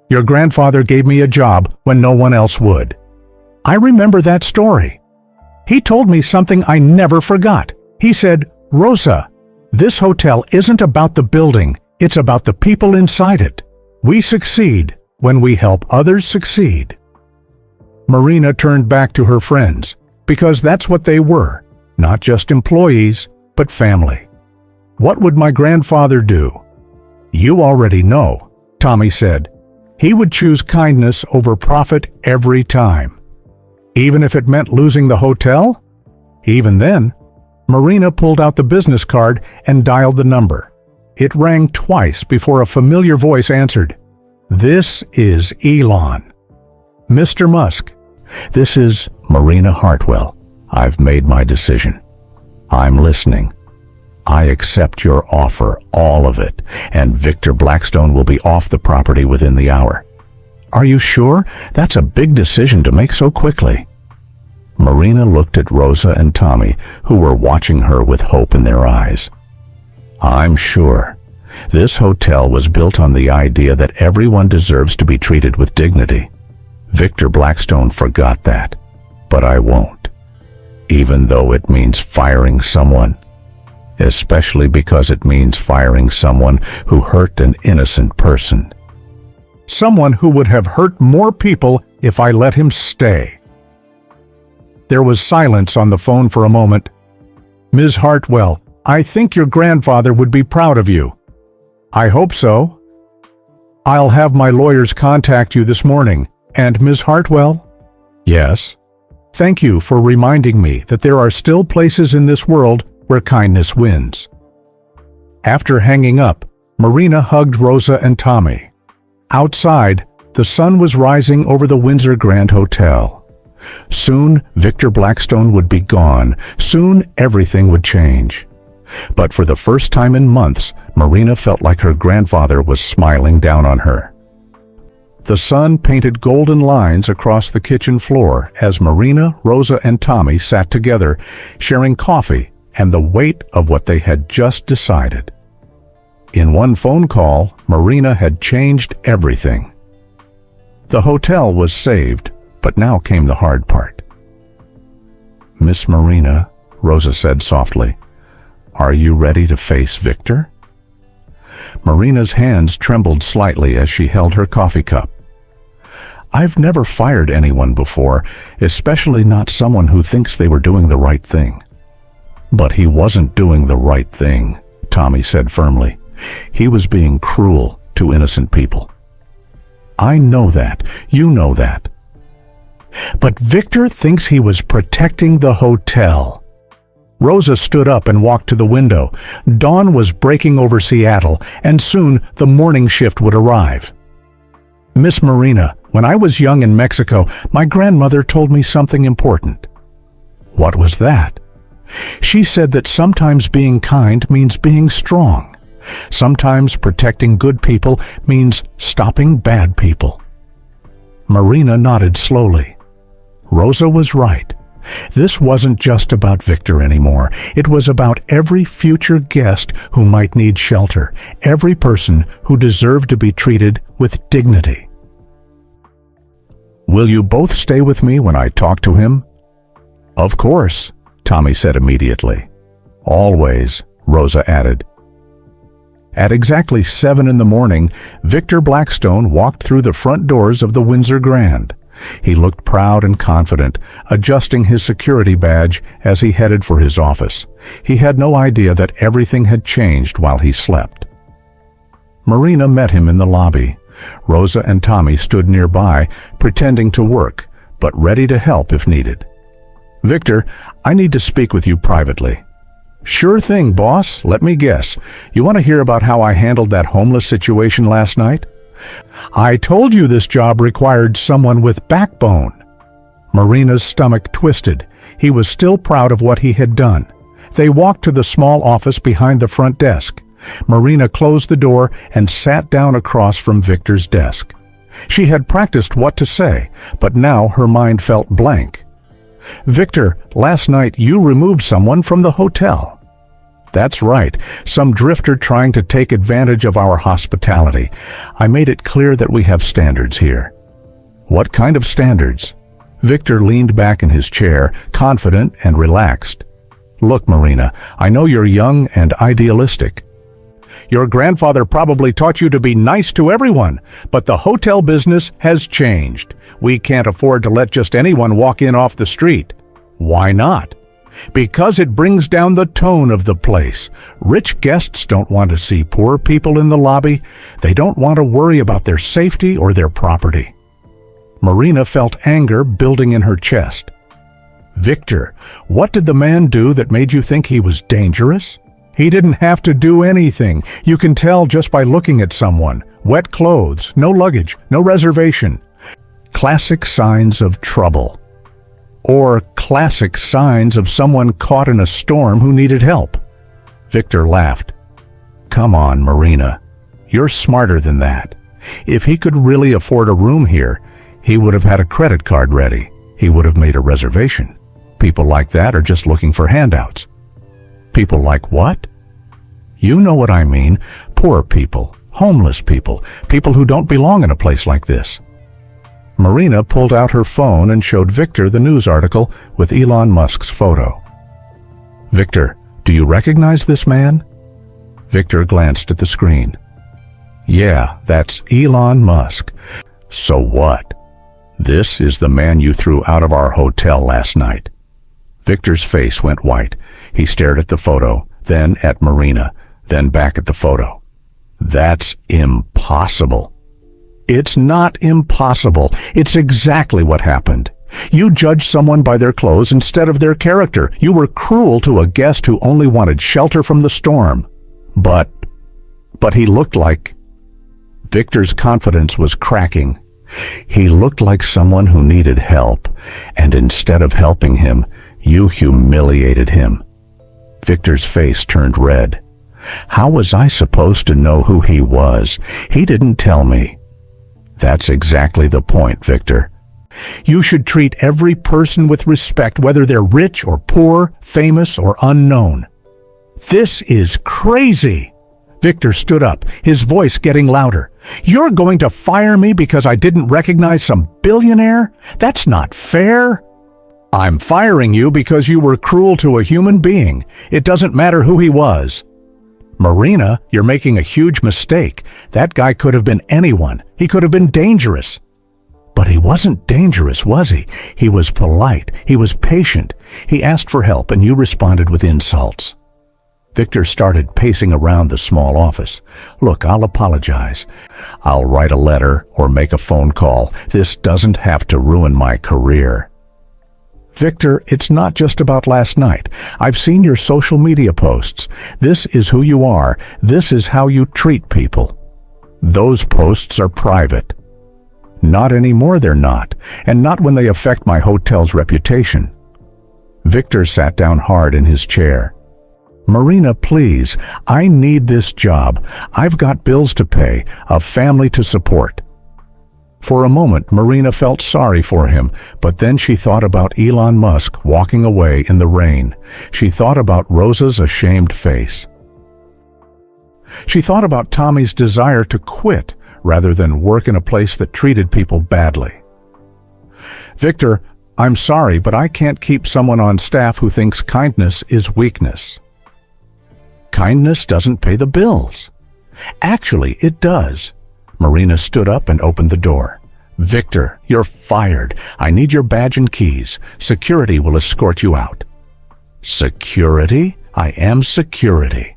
Your grandfather gave me a job when no one else would. I remember that story. He told me something I never forgot. He said, Rosa, this hotel isn't about the building, it's about the people inside it. We succeed when we help others succeed. Marina turned back to her friends, because that's what they were, not just employees, but family. What would my grandfather do? You already know, Tommy said. He would choose kindness over profit every time. Even if it meant losing the hotel? Even then, Marina pulled out the business card and dialed the number. It rang twice before a familiar voice answered. This is Elon. Mr. Musk, this is Marina Hartwell. I've made my decision. I'm listening. I accept your offer, all of it, and Victor Blackstone will be off the property within the hour. Are you sure? That's a big decision to make so quickly. Marina looked at Rosa and Tommy, who were watching her with hope in their eyes. I'm sure. This hotel was built on the idea that everyone deserves to be treated with dignity. Victor Blackstone forgot that, but I won't. Even though it means firing someone. Especially because it means firing someone who hurt an innocent person. Someone who would have hurt more people if I let him stay. There was silence on the phone for a moment. Ms. Hartwell, I think your grandfather would be proud of you. I hope so. I'll have my lawyers contact you this morning. And Ms. Hartwell? Yes. Thank you for reminding me that there are still places in this world where kindness wins. After hanging up, Marina hugged Rosa and Tommy. Outside, the sun was rising over the Windsor Grand Hotel. Soon, Victor Blackstone would be gone. Soon, everything would change. But for the first time in months, Marina felt like her grandfather was smiling down on her. The sun painted golden lines across the kitchen floor as Marina, Rosa, and Tommy sat together, sharing coffee and the weight of what they had just decided. In one phone call, Marina had changed everything. The hotel was saved, but now came the hard part. Miss Marina, Rosa said softly, are you ready to face Victor? Marina's hands trembled slightly as she held her coffee cup. I've never fired anyone before, especially not someone who thinks they were doing the right thing. But he wasn't doing the right thing, Tommy said firmly. He was being cruel to innocent people. I know that. You know that. But Victor thinks he was protecting the hotel. Rosa stood up and walked to the window. Dawn was breaking over Seattle, and soon the morning shift would arrive. Miss Marina, when I was young in Mexico, my grandmother told me something important. What was that? She said that sometimes being kind means being strong. Sometimes protecting good people means stopping bad people. Marina nodded slowly. Rosa was right. This wasn't just about Victor anymore. It was about every future guest who might need shelter, every person who deserved to be treated with dignity. Will you both stay with me when I talk to him? Of course, Tommy said immediately. Always, Rosa added. At exactly 7 in the morning, Victor Blackstone walked through the front doors of the Windsor Grand. He looked proud and confident, adjusting his security badge as he headed for his office. He had no idea that everything had changed while he slept. Marina met him in the lobby. Rosa and Tommy stood nearby, pretending to work, but ready to help if needed. Victor, I need to speak with you privately. Sure thing, boss. Let me guess. You want to hear about how I handled that homeless situation last night? I told you this job required someone with backbone. Marina's stomach twisted. He was still proud of what he had done. They walked to the small office behind the front desk. Marina closed the door and sat down across from Victor's desk. She had practiced what to say, but now her mind felt blank. Victor, last night you removed someone from the hotel. That's right, some drifter trying to take advantage of our hospitality. I made it clear that we have standards here. What kind of standards? Victor leaned back in his chair, confident and relaxed. Look, Marina, I know you're young and idealistic. Your grandfather probably taught you to be nice to everyone, but the hotel business has changed. We can't afford to let just anyone walk in off the street. Why not? Because it brings down the tone of the place. Rich guests don't want to see poor people in the lobby. They don't want to worry about their safety or their property. Marina felt anger building in her chest. Victor, what did the man do that made you think he was dangerous? He didn't have to do anything. You can tell just by looking at someone. Wet clothes, no luggage, no reservation. Classic signs of trouble. Or classic signs of someone caught in a storm who needed help. Victor laughed. Come on, Marina. You're smarter than that. If he could really afford a room here, he would have had a credit card ready. He would have made a reservation. People like that are just looking for handouts. People like what? You know what I mean. Poor people, homeless people, people who don't belong in a place like this. Marina pulled out her phone and showed Victor the news article with Elon Musk's photo. Victor, do you recognize this man? Victor glanced at the screen. Yeah, that's Elon Musk. So what? This is the man you threw out of our hotel last night. Victor's face went white. He stared at the photo, then at Marina, then back at the photo. That's impossible. It's not impossible. It's exactly what happened. You judged someone by their clothes instead of their character. You were cruel to a guest who only wanted shelter from the storm. But he looked like... Victor's confidence was cracking. He looked like someone who needed help, and instead of helping him, you humiliated him. Victor's face turned red. How was I supposed to know who he was? He didn't tell me. That's exactly the point, Victor. You should treat every person with respect, whether they're rich or poor, famous or unknown. This is crazy. Victor stood up, his voice getting louder. You're going to fire me because I didn't recognize some billionaire? That's not fair. I'm firing you because you were cruel to a human being. It doesn't matter who he was. Marina, you're making a huge mistake. That guy could have been anyone. He could have been dangerous. But he wasn't dangerous, was he? He was polite. He was patient. He asked for help, and you responded with insults. Victor started pacing around the small office. Look, I'll apologize. I'll write a letter or make a phone call. This doesn't have to ruin my career. Victor, it's not just about last night. I've seen your social media posts. This is who you are. This is how you treat people. Those posts are private. Not anymore, they're not. And not when they affect my hotel's reputation. Victor sat down hard in his chair. Marina, please, I need this job. I've got bills to pay, a family to support. For a moment, Marina felt sorry for him, but then she thought about Elon Musk walking away in the rain. She thought about Rosa's ashamed face. She thought about Tommy's desire to quit rather than work in a place that treated people badly. Victor, I'm sorry, but I can't keep someone on staff who thinks kindness is weakness. Kindness doesn't pay the bills. Actually, it does. Marina stood up and opened the door. Victor, you're fired. I need your badge and keys. Security will escort you out. Security? I am security.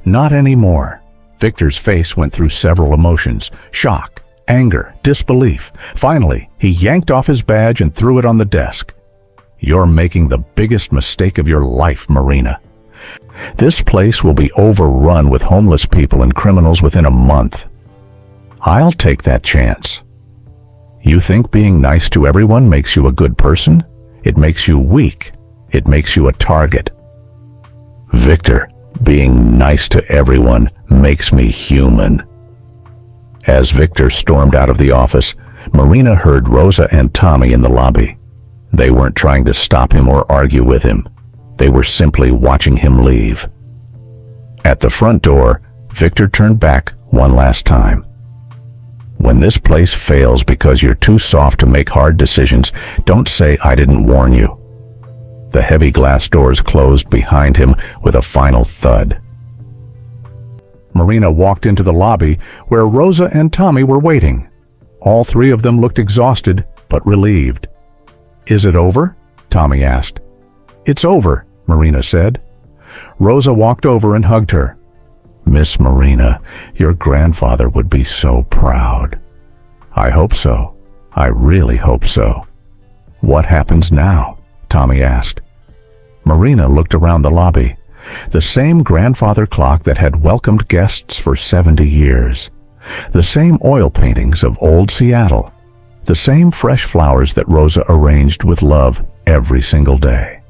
Not anymore. Victor's face went through several emotions: shock, anger, disbelief. Finally, he yanked off his badge and threw it on the desk. You're making the biggest mistake of your life, Marina. This place will be overrun with homeless people and criminals within a month. I'll take that chance. You think being nice to everyone makes you a good person? It makes you weak. It makes you a target. Victor, being nice to everyone makes me human. As Victor stormed out of the office, Marina heard Rosa and Tommy in the lobby. They weren't trying to stop him or argue with him. They were simply watching him leave. At the front door, Victor turned back one last time. When this place fails because you're too soft to make hard decisions, don't say I didn't warn you. The heavy glass doors closed behind him with a final thud. Marina walked into the lobby where Rosa and Tommy were waiting. All three of them looked exhausted but relieved. Is it over? Tommy asked. It's over, Marina said. Rosa walked over and hugged her. Miss Marina, your grandfather would be so proud. I hope so. I really hope so. What happens now? Tommy asked. Marina looked around the lobby. The same grandfather clock that had welcomed guests for 70 years. The same oil paintings of old Seattle. The same fresh flowers that Rosa arranged with love every single day.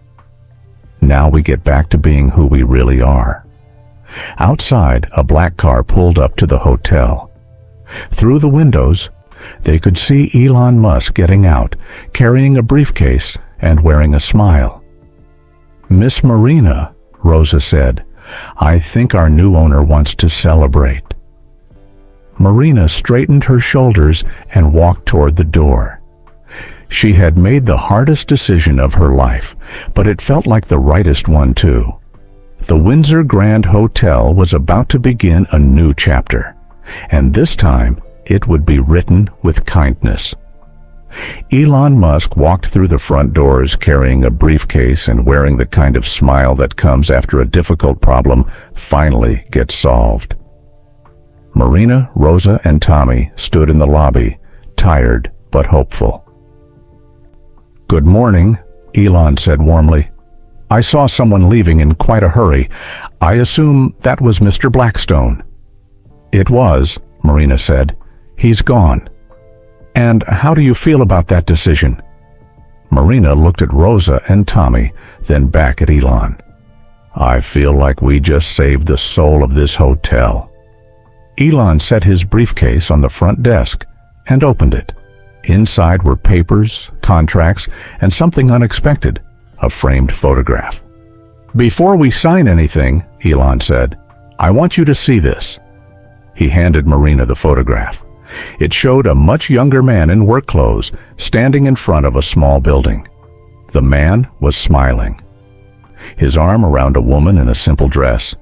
Now we get back to being who we really are. Outside, a black car pulled up to the hotel. Through the windows, they could see Elon Musk getting out, carrying a briefcase and wearing a smile. Miss Marina, Rosa said, I think our new owner wants to celebrate. Marina straightened her shoulders and walked toward the door. She had made the hardest decision of her life, but it felt like the rightest one too. The Windsor Grand Hotel was about to begin a new chapter, and this time it would be written with kindness. Elon Musk walked through the front doors carrying a briefcase and wearing the kind of smile that comes after a difficult problem finally gets solved. Marina, Rosa, and Tommy stood in the lobby, tired but hopeful. Good morning, Elon said warmly. I saw someone leaving in quite a hurry. I assume that was Mr. Blackstone. It was, Marina said. He's gone. And how do you feel about that decision? Marina looked at Rosa and Tommy, then back at Elon. I feel like we just saved the soul of this hotel. Elon set his briefcase on the front desk and opened it. Inside were papers, contracts, and something unexpected. A framed photograph. Before we sign anything, Elon said, I want you to see this. He handed Marina the photograph. It showed a much younger man in work clothes standing in front of a small building. The man was smiling, his arm around a woman in a simple dress.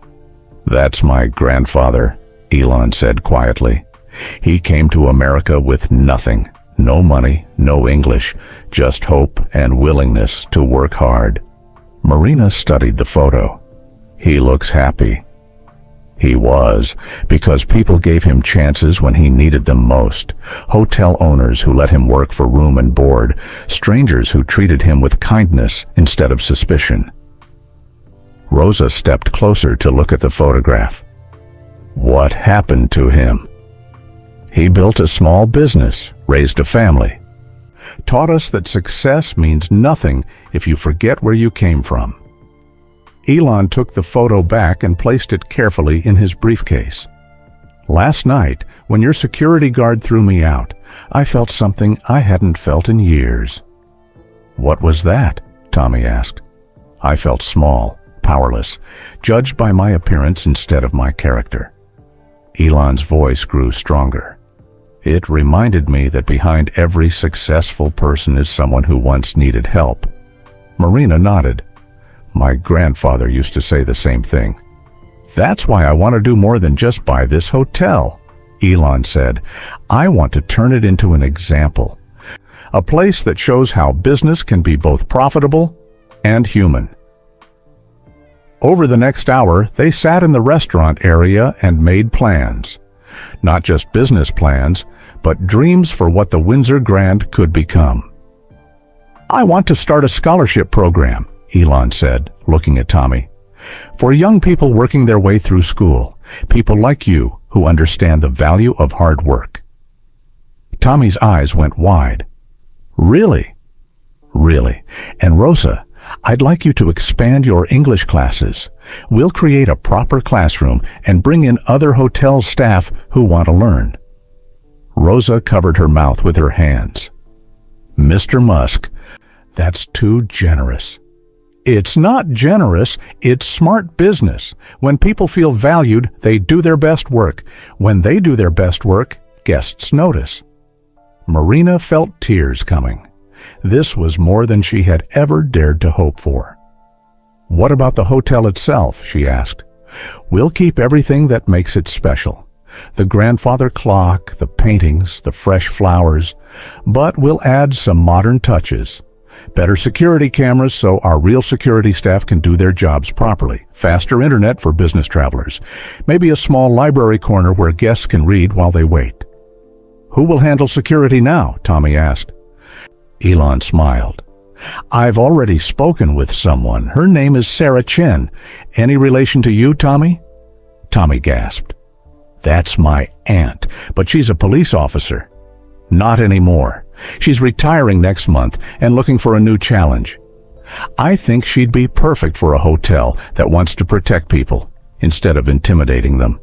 That's my grandfather, Elon said quietly. He came to America with nothing. No money, no English, just hope and willingness to work hard. Marina studied the photo. He looks happy. He was, because people gave him chances when he needed them most. Hotel owners who let him work for room and board, strangers who treated him with kindness instead of suspicion. Rosa stepped closer to look at the photograph. What happened to him? He built a small business, raised a family, taught us that success means nothing if you forget where you came from. Elon took the photo back and placed it carefully in his briefcase. Last night, when your security guard threw me out, I felt something I hadn't felt in years. What was that? Tommy asked. I felt small, powerless, judged by my appearance instead of my character. Elon's voice grew stronger. It reminded me that behind every successful person is someone who once needed help. Marina nodded. My grandfather used to say the same thing. That's why I want to do more than just buy this hotel, Elon said. I want to turn it into an example. A place that shows how business can be both profitable and human. Over the next hour, they sat in the restaurant area and made plans. Not just business plans, but dreams for what the Windsor Grand could become. I want to start a scholarship program, Elon said, looking at Tommy. For young people working their way through school, people like you who understand the value of hard work. Tommy's eyes went wide. Really? Really. And Rosa, I'd like you to expand your English classes. We'll create a proper classroom and bring in other hotel staff who want to learn. Rosa covered her mouth with her hands. Mr. Musk, that's too generous. It's not generous, it's smart business. When people feel valued, they do their best work. When they do their best work, guests notice. Marina felt tears coming. This was more than she had ever dared to hope for. What about the hotel itself? She asked. We'll keep everything that makes it special. The grandfather clock, the paintings, the fresh flowers, but we'll add some modern touches. Better security cameras so our real security staff can do their jobs properly. Faster internet for business travelers. Maybe a small library corner where guests can read while they wait. Who will handle security now? Tommy asked. Elon smiled. I've already spoken with someone. Her name is Sarah Chen. Any relation to you, Tommy? Tommy gasped. That's my aunt, but she's a police officer. Not anymore. She's retiring next month and looking for a new challenge. I think she'd be perfect for a hotel that wants to protect people instead of intimidating them.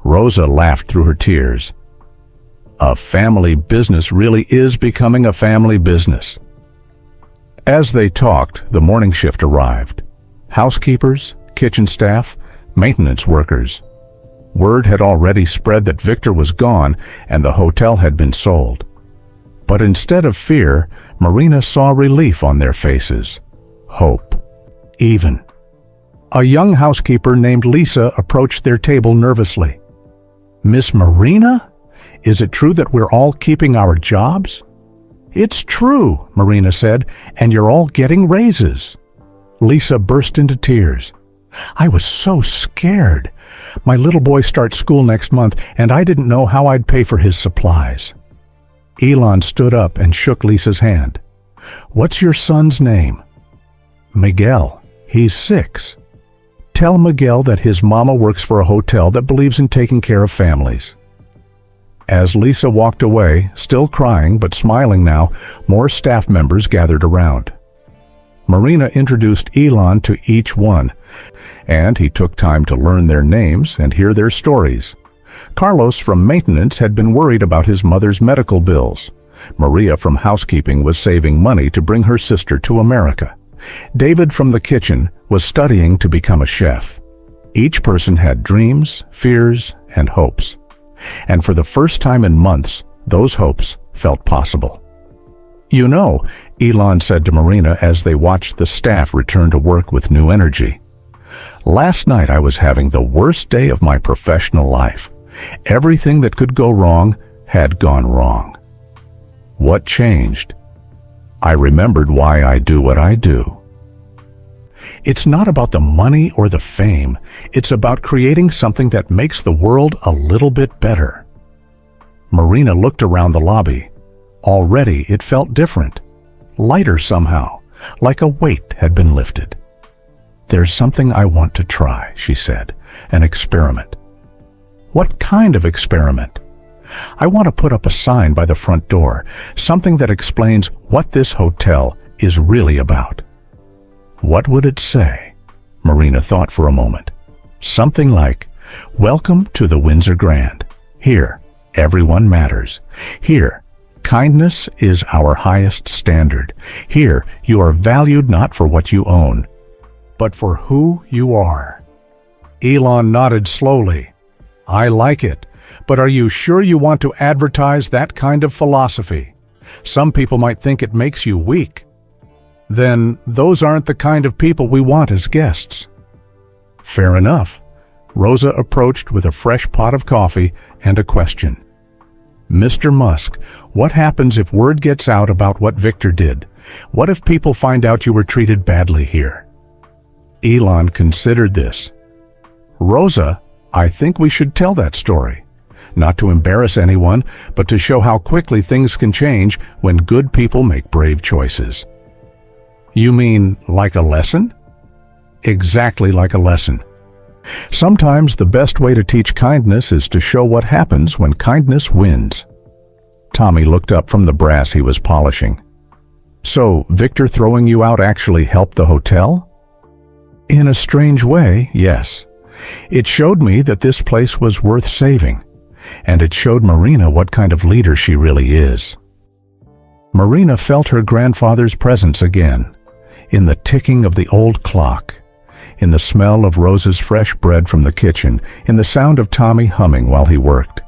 Rosa laughed through her tears. A family business really is becoming a family business. As they talked, the morning shift arrived. Housekeepers, kitchen staff, maintenance workers. Word had already spread that Victor was gone and the hotel had been sold. But instead of fear, Marina saw relief on their faces. Hope. Even. A young housekeeper named Lisa approached their table nervously. Miss Marina? Is it true that we're all keeping our jobs? It's true, Marina said, and you're all getting raises. Lisa burst into tears. I was so scared. My little boy starts school next month, and I didn't know how I'd pay for his supplies. Elon stood up and shook Lisa's hand. What's your son's name? Miguel. He's 6. Tell Miguel that his mama works for a hotel that believes in taking care of families. As Lisa walked away, still crying but smiling now, more staff members gathered around. Marina introduced Elon to each one, and he took time to learn their names and hear their stories. Carlos from maintenance had been worried about his mother's medical bills. Maria from housekeeping was saving money to bring her sister to America. David from the kitchen was studying to become a chef. Each person had dreams, fears, and hopes. And for the first time in months, those hopes felt possible. You know, Elon said to Marina as they watched the staff return to work with new energy. Last night I was having the worst day of my professional life. Everything that could go wrong had gone wrong. What changed? I remembered why I do what I do. It's not about the money or the fame. It's about creating something that makes the world a little bit better. Marina looked around the lobby. Already it felt different, lighter somehow, like a weight had been lifted. There's something I want to try, she said, an experiment. What kind of experiment? I want to put up a sign by the front door, something that explains what this hotel is really about. What would it say? Marina thought for a moment. Something like, Welcome to the Windsor Grand. Here, everyone matters. Here, kindness is our highest standard. Here, you are valued not for what you own, but for who you are. Elon nodded slowly. I like it, but are you sure you want to advertise that kind of philosophy? Some people might think it makes you weak. Then those aren't the kind of people we want as guests. Fair enough. Rosa approached with a fresh pot of coffee and a question. Mr. Musk, what happens if word gets out about what Victor did? What if people find out you were treated badly here? Elon considered this. Rosa, I think we should tell that story. Not to embarrass anyone, but to show how quickly things can change when good people make brave choices. You mean like a lesson? Exactly like a lesson. Sometimes the best way to teach kindness is to show what happens when kindness wins. Tommy looked up from the brass he was polishing. So, Victor throwing you out actually helped the hotel? In a strange way, yes. It showed me that this place was worth saving, and it showed Marina what kind of leader she really is. Marina felt her grandfather's presence again, in the ticking of the old clock, in the smell of Rosa's fresh bread from the kitchen, in the sound of Tommy humming while he worked.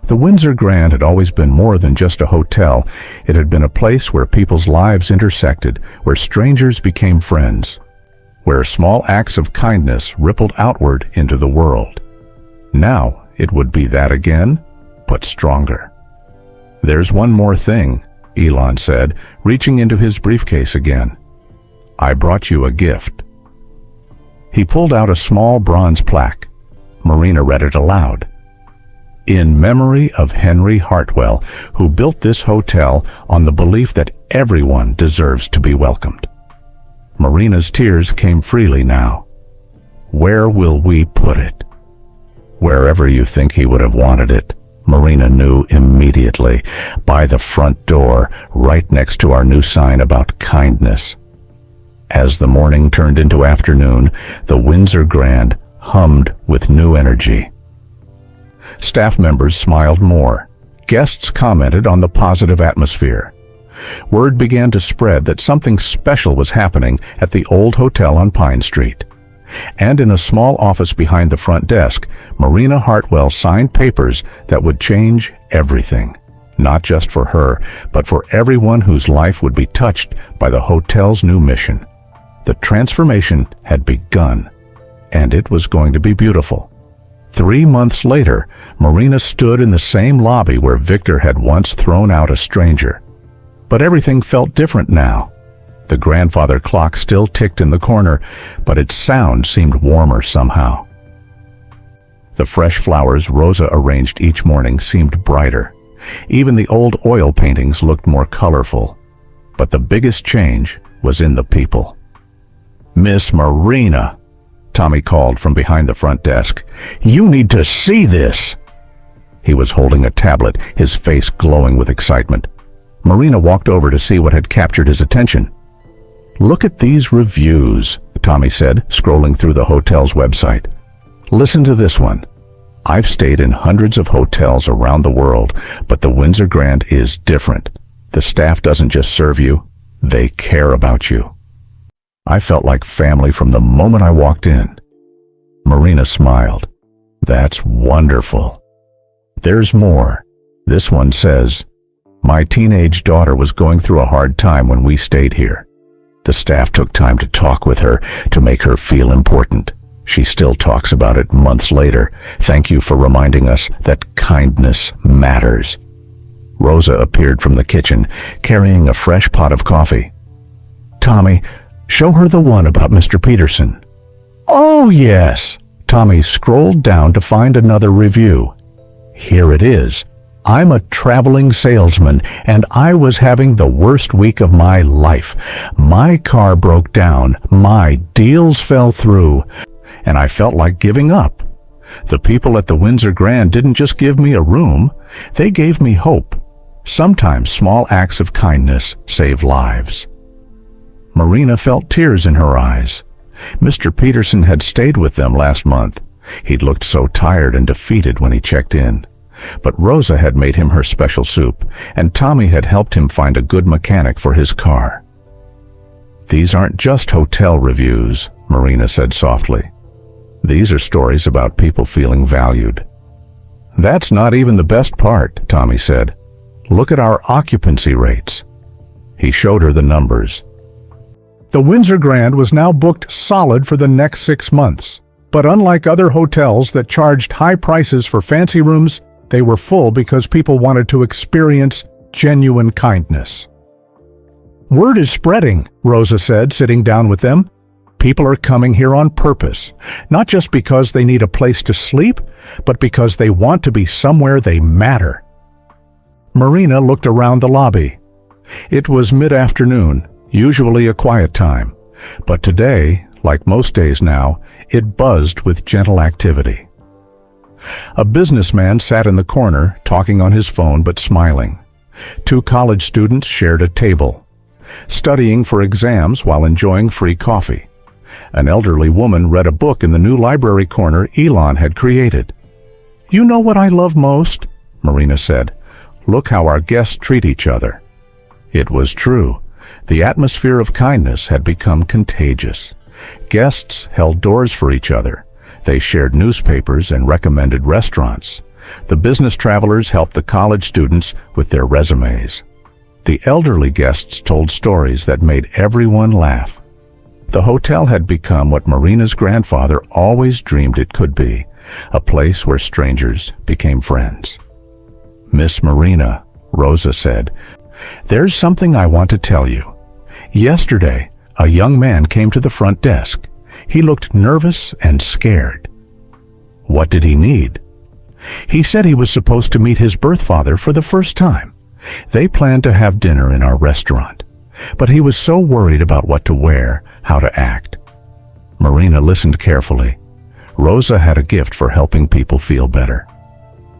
The Windsor Grand had always been more than just a hotel. It had been a place where people's lives intersected, where strangers became friends, where small acts of kindness rippled outward into the world. Now it would be that again, but stronger. "There's one more thing," Elon said, reaching into his briefcase again. "I brought you a gift." He pulled out a small bronze plaque. Marina read it aloud. "In memory of Henry Hartwell, who built this hotel on the belief that everyone deserves to be welcomed." Marina's tears came freely now. "Where will we put it?" "Wherever you think he would have wanted it," Marina knew immediately. "By the front door, right next to our new sign about kindness." As the morning turned into afternoon, the Windsor Grand hummed with new energy. Staff members smiled more. Guests commented on the positive atmosphere. Word began to spread that something special was happening at the old hotel on Pine Street. And in a small office behind the front desk, Marina Hartwell signed papers that would change everything. Not just for her, but for everyone whose life would be touched by the hotel's new mission. The transformation had begun, and it was going to be beautiful. 3 months later, Marina stood in the same lobby where Victor had once thrown out a stranger. But everything felt different now. The grandfather clock still ticked in the corner, but its sound seemed warmer somehow. The fresh flowers Rosa arranged each morning seemed brighter. Even the old oil paintings looked more colorful. But the biggest change was in the people. "Miss Marina," Tommy called from behind the front desk. "You need to see this." He was holding a tablet, his face glowing with excitement. Marina walked over to see what had captured his attention. "Look at these reviews," Tommy said, scrolling through the hotel's website. "Listen to this one. I've stayed in hundreds of hotels around the world, but the Windsor Grand is different. The staff doesn't just serve you, they care about you. I felt like family from the moment I walked in." Marina smiled. "That's wonderful." "There's more. This one says, my teenage daughter was going through a hard time when we stayed here. The staff took time to talk with her to make her feel important. She still talks about it months later. Thank you for reminding us that kindness matters." Rosa appeared from the kitchen, carrying a fresh pot of coffee. "Tommy, show her the one about Mr. Peterson." "Oh, yes." Tommy scrolled down to find another review. "Here it is. I'm a traveling salesman, and I was having the worst week of my life. My car broke down, my deals fell through, and I felt like giving up. The people at the Windsor Grand didn't just give me a room, they gave me hope. Sometimes small acts of kindness save lives." Marina felt tears in her eyes. Mr. Peterson had stayed with them last month. He'd looked so tired and defeated when he checked in. But Rosa had made him her special soup, and Tommy had helped him find a good mechanic for his car. "These aren't just hotel reviews," Marina said softly. "These are stories about people feeling valued." "That's not even the best part," Tommy said. "Look at our occupancy rates." He showed her the numbers. The Windsor Grand was now booked solid for the next 6 months. But unlike other hotels that charged high prices for fancy rooms, they were full because people wanted to experience genuine kindness. "Word is spreading," Rosa said, sitting down with them. "People are coming here on purpose, not just because they need a place to sleep, but because they want to be somewhere they matter." Marina looked around the lobby. It was mid-afternoon, usually a quiet time. But today, Like most days now, it buzzed with gentle activity. A businessman sat in the corner, talking on his phone but smiling. 2 college students shared a table, studying for exams while enjoying free coffee. An elderly woman read a book in the new library corner Elon had created. "You know what I love most?" Marina said. "Look how our guests treat each other." It was true. The atmosphere of kindness had become contagious. Guests held doors for each other. They shared newspapers and recommended restaurants. The business travelers helped the college students with their resumes. The elderly guests told stories that made everyone laugh. The hotel had become what Marina's grandfather always dreamed it could be, a place where strangers became friends. "Miss Marina," Rosa said, "there's something I want to tell you. Yesterday, a young man came to the front desk. He looked nervous and scared." "What did he need?" "He said he was supposed to meet his birth father for the first time. They planned to have dinner in our restaurant, but he was so worried about what to wear, how to act." Marina listened carefully. Rosa had a gift for helping people feel better.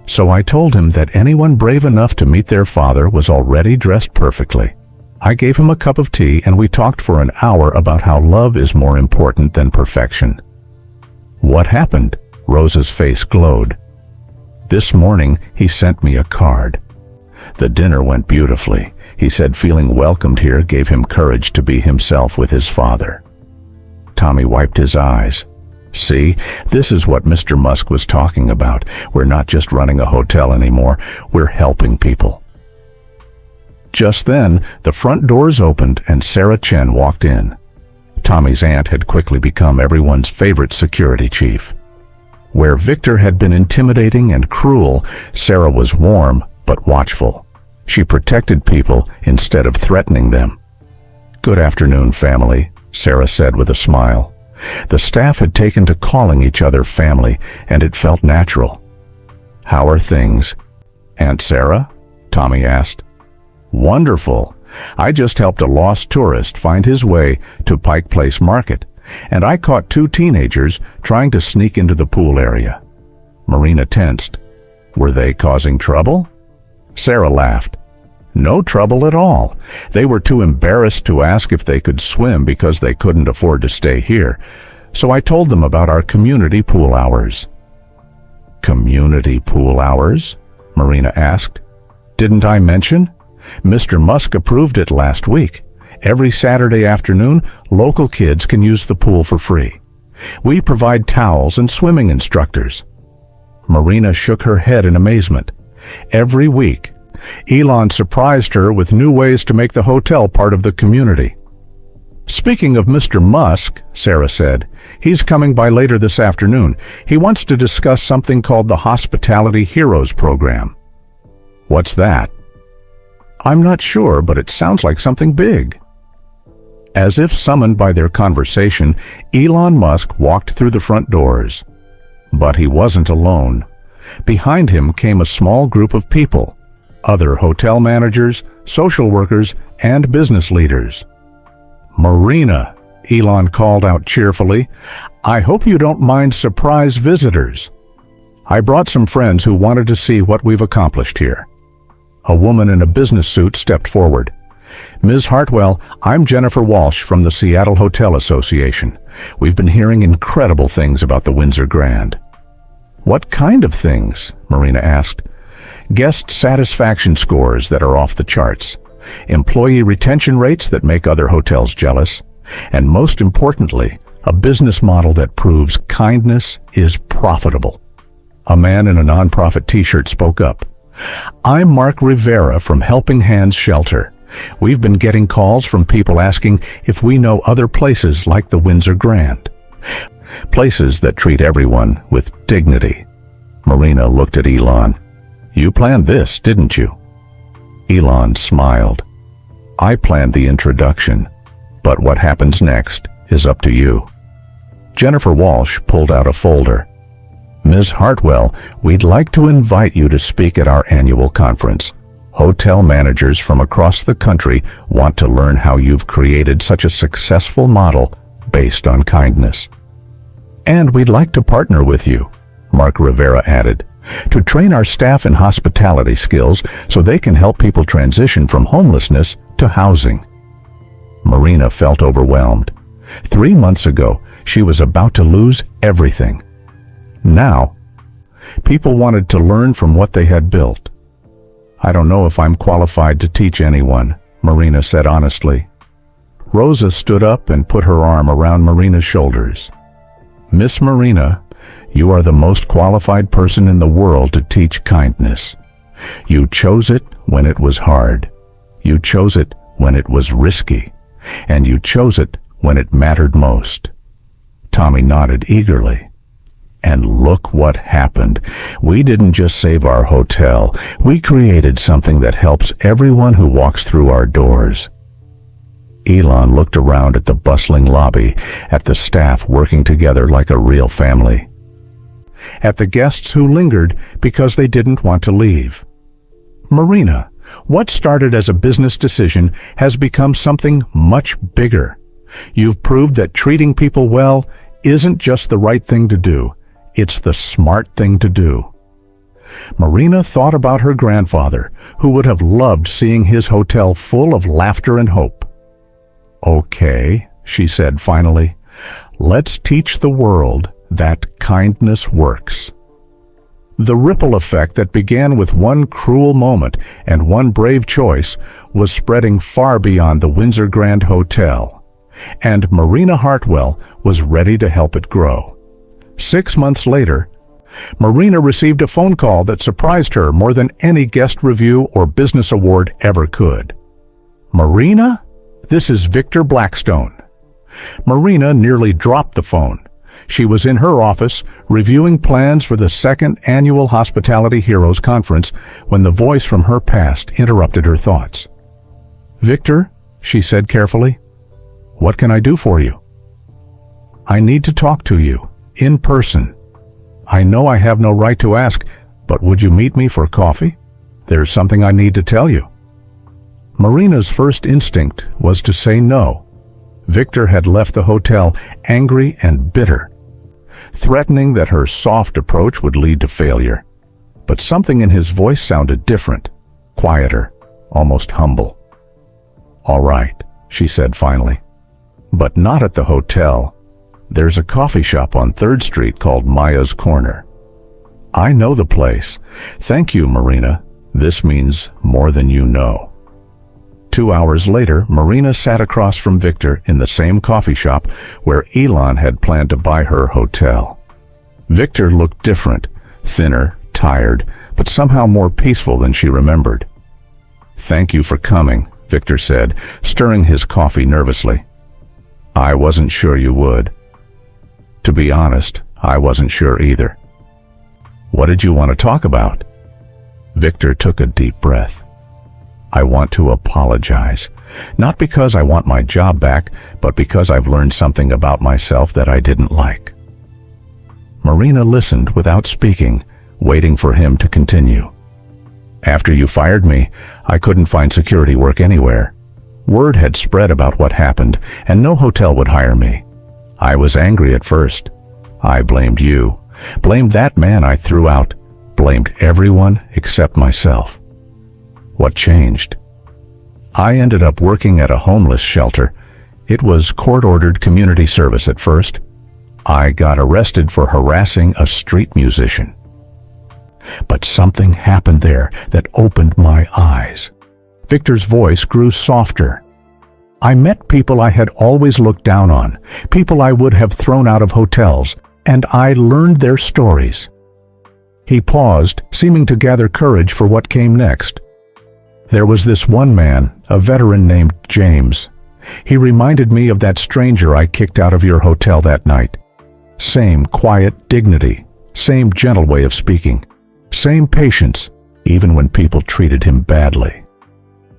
"So I told him that anyone brave enough to meet their father was already dressed perfectly. I gave him a cup of tea and we talked for an hour about how love is more important than perfection." "What happened?" Rosa's face glowed. "This morning he sent me a card. The dinner went beautifully. He said feeling welcomed here gave him courage to be himself with his father." Tommy wiped his eyes. "See, this is what Mr. Musk was talking about. We're not just running a hotel anymore, we're helping people." Just then, the front doors opened and Sarah Chen walked in. Tommy's aunt had quickly become everyone's favorite security chief. Where Victor had been intimidating and cruel, Sarah was warm but watchful. She protected people instead of threatening them. "Good afternoon, family," Sarah said with a smile. The staff had taken to calling each other family, and it felt natural. "How are things, Aunt Sarah?" Tommy asked. "Wonderful. I just helped a lost tourist find his way to Pike Place Market, and I caught 2 teenagers trying to sneak into the pool area." Marina tensed. "Were they causing trouble?" Sarah laughed. "No trouble at all. They were too embarrassed to ask if they could swim because they couldn't afford to stay here, so I told them about our community pool hours." "Community pool hours?" Marina asked. "Didn't I mention? Mr. Musk approved it last week. Every Saturday afternoon, local kids can use the pool for free. We provide towels and swimming instructors." Marina shook her head in amazement. Every week, Elon surprised her with new ways to make the hotel part of the community. "Speaking of Mr. Musk," Sarah said, "he's coming by later this afternoon. He wants to discuss something called the Hospitality Heroes Program." "What's that?" "I'm not sure, but it sounds like something big." As if summoned by their conversation, Elon Musk walked through the front doors. But he wasn't alone. Behind him came a small group of people, other hotel managers, social workers, and business leaders. "Marina," Elon called out cheerfully, "I hope you don't mind surprise visitors. I brought some friends who wanted to see what we've accomplished here." A woman in a business suit stepped forward. "Ms. Hartwell, I'm Jennifer Walsh from the Seattle Hotel Association. We've been hearing incredible things about the Windsor Grand." "What kind of things?" Marina asked. "Guest satisfaction scores that are off the charts, employee retention rates that make other hotels jealous, and most importantly, a business model that proves kindness is profitable." A man in a nonprofit t-shirt spoke up. "I'm Mark Rivera from Helping Hands Shelter. We've been getting calls from people asking if we know other places like the Windsor Grand. Places that treat everyone with dignity." Marina looked at Elon. "You planned this, didn't you?" Elon smiled. "I planned the introduction, but what happens next is up to you." Jennifer Walsh pulled out a folder. "Ms. Hartwell, we'd like to invite you to speak at our annual conference. Hotel managers from across the country want to learn how you've created such a successful model based on kindness. And we'd like to partner with you, Mark Rivera added, to train our staff in hospitality skills so they can help people transition from homelessness to housing. Marina felt overwhelmed. 3 months ago, she was about to lose everything. Now, people wanted to learn from what they had built. I don't know if I'm qualified to teach anyone, Marina said honestly. Rosa stood up and put her arm around Marina's shoulders. Miss Marina, you are the most qualified person in the world to teach kindness. You chose it when it was hard. You chose it when it was risky. And you chose it when it mattered most. Tommy nodded eagerly. And look what happened. We didn't just save our hotel. We created something that helps everyone who walks through our doors. Elon looked around at the bustling lobby, at the staff working together like a real family, at the guests who lingered because they didn't want to leave. Marina, what started as a business decision has become something much bigger. You've proved that treating people well isn't just the right thing to do, it's the smart thing to do. Marina thought about her grandfather, who would have loved seeing his hotel full of laughter and hope. Okay, she said finally, let's teach the world that kindness works. The ripple effect that began with one cruel moment and one brave choice was spreading far beyond the Windsor Grand Hotel, and Marina Hartwell was ready to help it grow. 6 months later, Marina received a phone call that surprised her more than any guest review or business award ever could. Marina? This is Victor Blackstone. Marina nearly dropped the phone. She was in her office reviewing plans for the second annual Hospitality Heroes Conference when the voice from her past interrupted her thoughts. Victor, she said carefully, what can I do for you? I need to talk to you, in person. I know I have no right to ask, but would you meet me for coffee? There's something I need to tell you. Marina's first instinct was to say no. Victor had left the hotel angry and bitter, threatening that her soft approach would lead to failure. But something in his voice sounded different, quieter, almost humble. All right, she said finally, but not at the hotel. There's a coffee shop on 3rd Street called Maya's Corner. I know the place. Thank you, Marina. This means more than you know. 2 hours later, Marina sat across from Victor in the same coffee shop where Elon had planned to buy her hotel. Victor looked different, thinner, tired, but somehow more peaceful than she remembered. Thank you for coming, Victor said, stirring his coffee nervously. I wasn't sure you would. To be honest, I wasn't sure either. What did you want to talk about? Victor took a deep breath. I want to apologize, not because I want my job back, but because I've learned something about myself that I didn't like. Marina listened without speaking, waiting for him to continue. After you fired me, I couldn't find security work anywhere. Word had spread about what happened, and no hotel would hire me. I was angry at first. I blamed you, blamed that man I threw out, blamed everyone except myself. What changed? I ended up working at a homeless shelter. It was court-ordered community service at first. I got arrested for harassing a street musician. But something happened there that opened my eyes. Victor's voice grew softer. I met people I had always looked down on, people I would have thrown out of hotels, and I learned their stories. He paused, seeming to gather courage for what came next. There was this one man, a veteran named James. He reminded me of that stranger I kicked out of your hotel that night. Same quiet dignity, same gentle way of speaking, same patience, even when people treated him badly.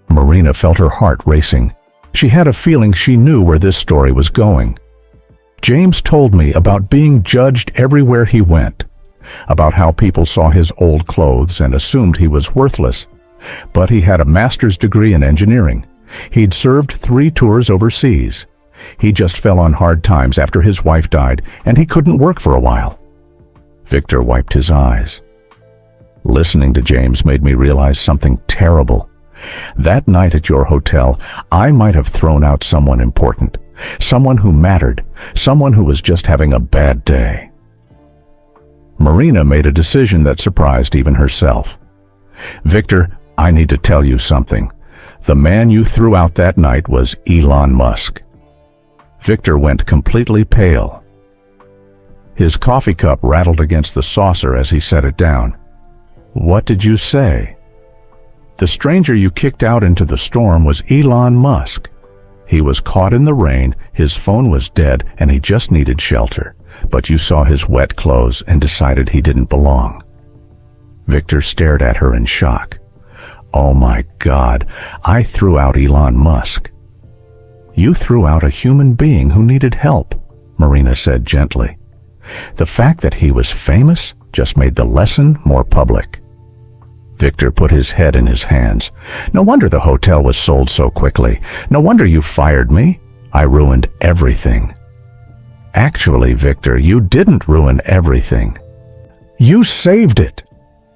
Marina felt her heart racing. She had a feeling she knew where this story was going. James told me about being judged everywhere he went, about how people saw his old clothes and assumed he was worthless. But he had a master's degree in engineering. He'd served 3 tours overseas. He just fell on hard times after his wife died, and he couldn't work for a while. Victor wiped his eyes. Listening to James made me realize something terrible. That night at your hotel, I might have thrown out someone important, someone who mattered, someone who was just having a bad day. Marina made a decision that surprised even herself. Victor, I need to tell you something. The man you threw out that night was Elon Musk. Victor went completely pale. His coffee cup rattled against the saucer as he set it down. What did you say? The stranger you kicked out into the storm was Elon Musk. He was caught in the rain, his phone was dead, and he just needed shelter. But you saw his wet clothes and decided he didn't belong. Victor stared at her in shock. Oh my God, I threw out Elon Musk. You threw out a human being who needed help, Marina said gently. The fact that he was famous just made the lesson more public. Victor put his head in his hands. No wonder the hotel was sold so quickly. No wonder you fired me. I ruined everything. Actually, Victor, you didn't ruin everything. You saved it.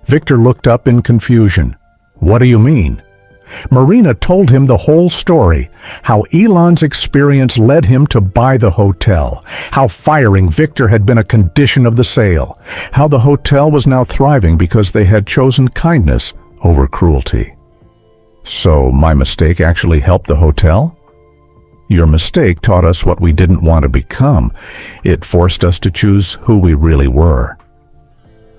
Victor looked up in confusion. What do you mean? Marina told him the whole story, how Elon's experience led him to buy the hotel, how firing Victor had been a condition of the sale, how the hotel was now thriving because they had chosen kindness over cruelty. So my mistake actually helped the hotel? Your mistake taught us what we didn't want to become. It forced us to choose who we really were.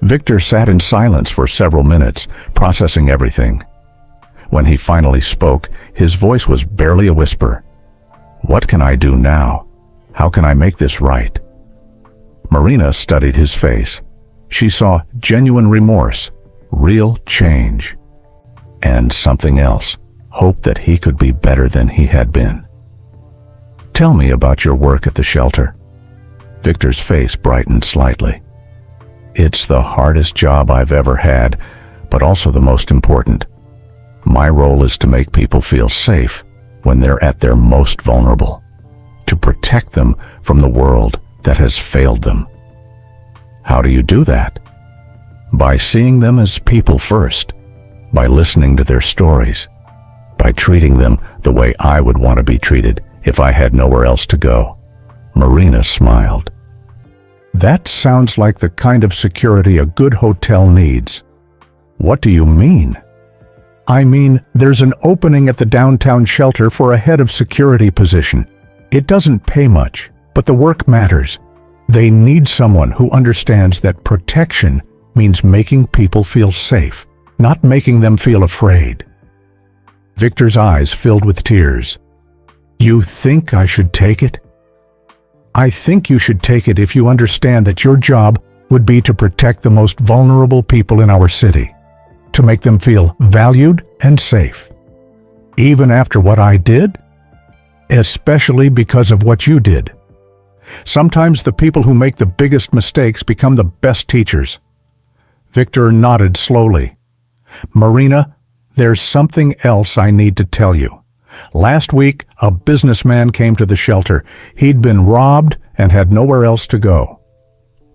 Victor sat in silence for several minutes, processing everything. When he finally spoke, his voice was barely a whisper. What can I do now? How can I make this right? Marina studied his face. She saw genuine remorse, real change, and something else, hope that he could be better than he had been. Tell me about your work at the shelter. Victor's face brightened slightly. It's the hardest job I've ever had, but also the most important. My role is to make people feel safe when they're at their most vulnerable, to protect them from the world that has failed them. How do you do that? By seeing them as people first, by listening to their stories, by treating them the way I would want to be treated if I had nowhere else to go. Marina smiled. That sounds like the kind of security a good hotel needs. What do you mean? I mean, there's an opening at the downtown shelter for a head of security position. It doesn't pay much, but the work matters. They need someone who understands that protection means making people feel safe, not making them feel afraid. Victor's eyes filled with tears. You think I should take it? I think you should take it if you understand that your job would be to protect the most vulnerable people in our city, to make them feel valued and safe. Even after what I did? Especially because of what you did. Sometimes the people who make the biggest mistakes become the best teachers. Victor nodded slowly. Marina, there's something else I need to tell you. Last week, a businessman came to the shelter. He'd been robbed and had nowhere else to go.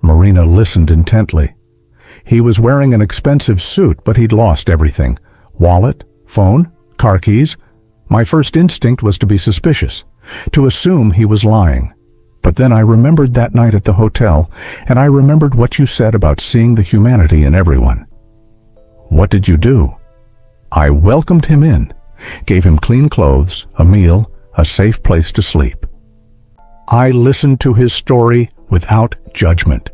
Marina listened intently. He was wearing an expensive suit, but he'd lost everything. Wallet, phone, car keys. My first instinct was to be suspicious, to assume he was lying. But then I remembered that night at the hotel, and I remembered what you said about seeing the humanity in everyone. What did you do? I welcomed him in, gave him clean clothes, a meal, a safe place to sleep. I listened to his story without judgment.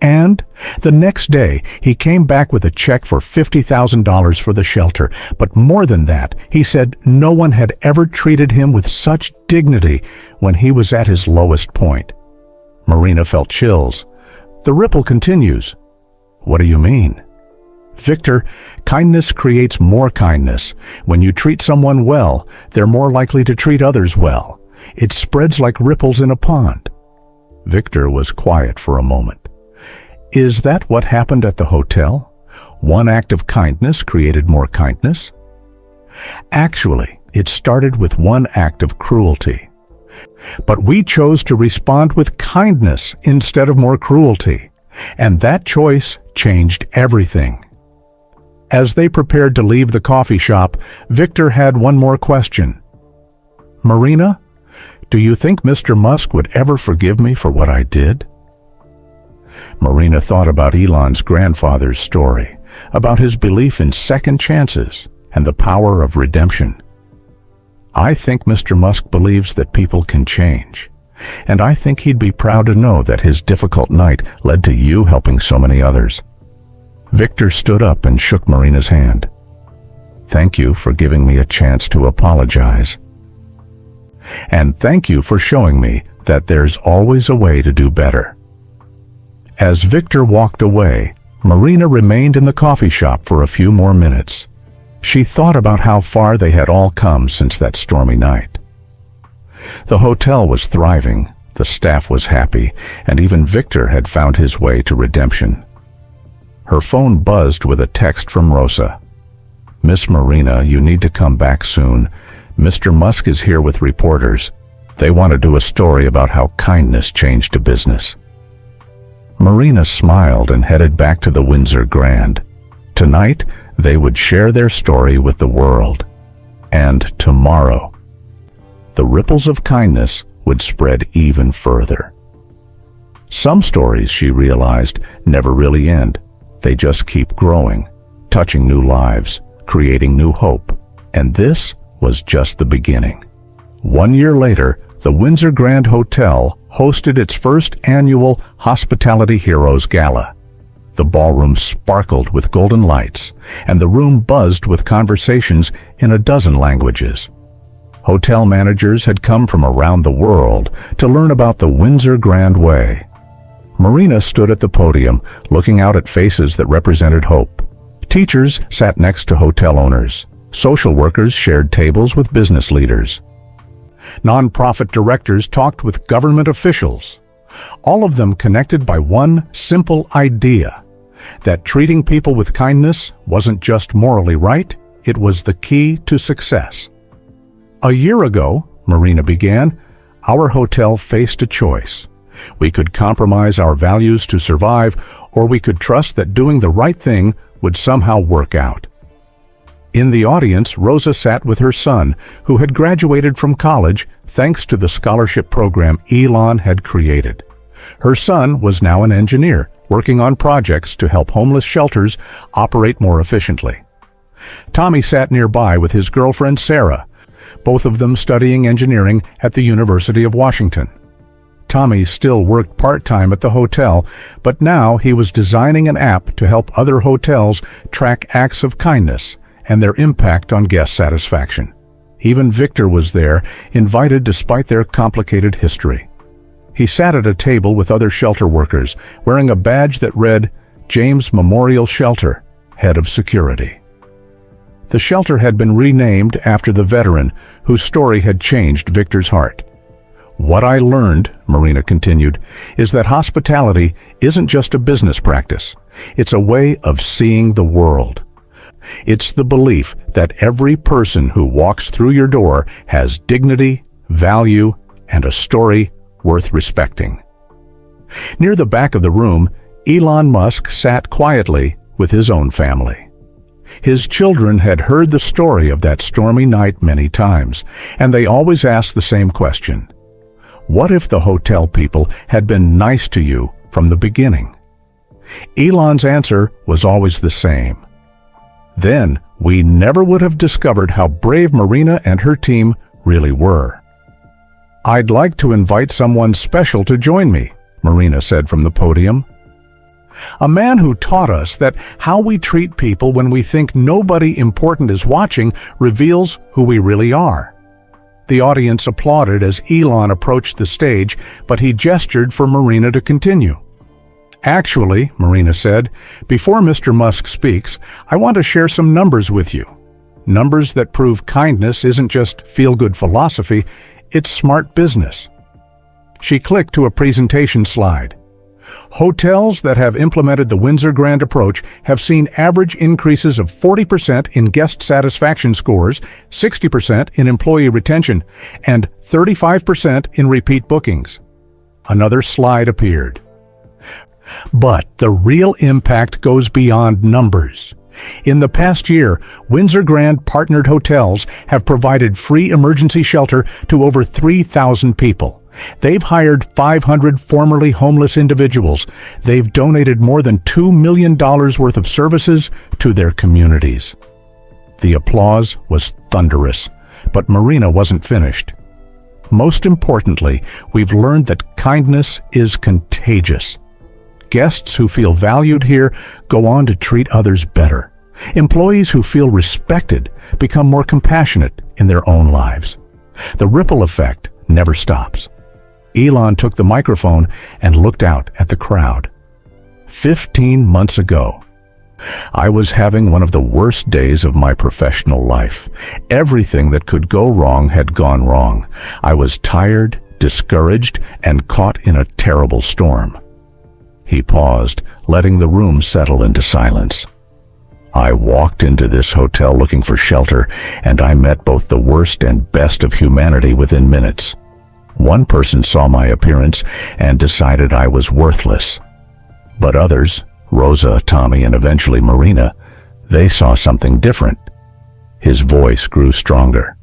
And the next day, he came back with a check for $50,000 for the shelter. But more than that, he said no one had ever treated him with such dignity when he was at his lowest point. Marina felt chills. The ripple continues. What do you mean? Victor, kindness creates more kindness. When you treat someone well, they're more likely to treat others well. It spreads like ripples in a pond. Victor was quiet for a moment. Is that what happened at the hotel? One act of kindness created more kindness? Actually, it started with one act of cruelty. But we chose to respond with kindness instead of more cruelty, and that choice changed everything. As they prepared to leave the coffee shop, Victor had one more question. "Marina, do you think Mr. Musk would ever forgive me for what I did?" Marina thought about Elon's grandfather's story, about his belief in second chances and the power of redemption. "I think Mr. Musk believes that people can change, and I think he'd be proud to know that his difficult night led to you helping so many others." Victor stood up and shook Marina's hand. "Thank you for giving me a chance to apologize. And thank you for showing me that there's always a way to do better." As Victor walked away, Marina remained in the coffee shop for a few more minutes. She thought about how far they had all come since that stormy night. The hotel was thriving, the staff was happy, and even Victor had found his way to redemption. Her phone buzzed with a text from Rosa. "Miss Marina, you need to come back soon. Mr. Musk is here with reporters. They want to do a story about how kindness changed a business." Marina smiled and headed back to the Windsor Grand. Tonight, they would share their story with the world. And tomorrow, the ripples of kindness would spread even further. Some stories, she realized, never really end. They just keep growing, touching new lives, creating new hope. And this was just the beginning. 1 year later, the Windsor Grand Hotel hosted its first annual Hospitality Heroes Gala. The ballroom sparkled with golden lights, and the room buzzed with conversations in a dozen languages. Hotel managers had come from around the world to learn about the Windsor Grand Way. Marina stood at the podium, looking out at faces that represented hope. Teachers sat next to hotel owners. Social workers shared tables with business leaders. Nonprofit directors talked with government officials, all of them connected by one simple idea, that treating people with kindness wasn't just morally right, it was the key to success. "A year ago," Marina began, "our hotel faced a choice. We could compromise our values to survive, or we could trust that doing the right thing would somehow work out." In the audience, Rosa sat with her son, who had graduated from college thanks to the scholarship program Elon had created. Her son was now an engineer, working on projects to help homeless shelters operate more efficiently. Tommy sat nearby with his girlfriend Sarah, both of them studying engineering at the University of Washington. Tommy still worked part-time at the hotel, but now he was designing an app to help other hotels track acts of kindness and their impact on guest satisfaction. Even Victor was there, invited despite their complicated history. He sat at a table with other shelter workers, wearing a badge that read, "James Memorial Shelter, Head of Security." The shelter had been renamed after the veteran whose story had changed Victor's heart. "What I learned," Marina continued, "is that hospitality isn't just a business practice. It's a way of seeing the world. It's the belief that every person who walks through your door has dignity, value, and a story worth respecting." Near the back of the room, Elon Musk sat quietly with his own family. His children had heard the story of that stormy night many times, and they always asked the same question. What if the hotel people had been nice to you from the beginning? Elon's answer was always the same. Then we never would have discovered how brave Marina and her team really were. "I'd like to invite someone special to join me," Marina said from the podium. "A man who taught us that how we treat people when we think nobody important is watching reveals who we really are." The audience applauded as Elon approached the stage, but he gestured for Marina to continue. "Actually," Marina said, "before Mr. Musk speaks, I want to share some numbers with you. Numbers that prove kindness isn't just feel-good philosophy, it's smart business." She clicked to a presentation slide. Hotels that have implemented the Windsor Grand approach have seen average increases of 40% in guest satisfaction scores, 60% in employee retention, and 35% in repeat bookings. Another slide appeared. But the real impact goes beyond numbers. In the past year, Windsor Grand partnered hotels have provided free emergency shelter to over 3,000 people. They've hired 500 formerly homeless individuals. They've donated more than $2 million worth of services to their communities. The applause was thunderous, but Marina wasn't finished. Most importantly, we've learned that kindness is contagious. Guests who feel valued here go on to treat others better. Employees who feel respected become more compassionate in their own lives. The ripple effect never stops. Elon took the microphone and looked out at the crowd. 15 months ago, I was having one of the worst days of my professional life. Everything that could go wrong had gone wrong. I was tired, discouraged, and caught in a terrible storm. He paused, letting the room settle into silence. I walked into this hotel looking for shelter, and I met both the worst and best of humanity within minutes. One person saw my appearance and decided I was worthless. But others, Rosa, Tommy, and eventually Marina, they saw something different. His voice grew stronger.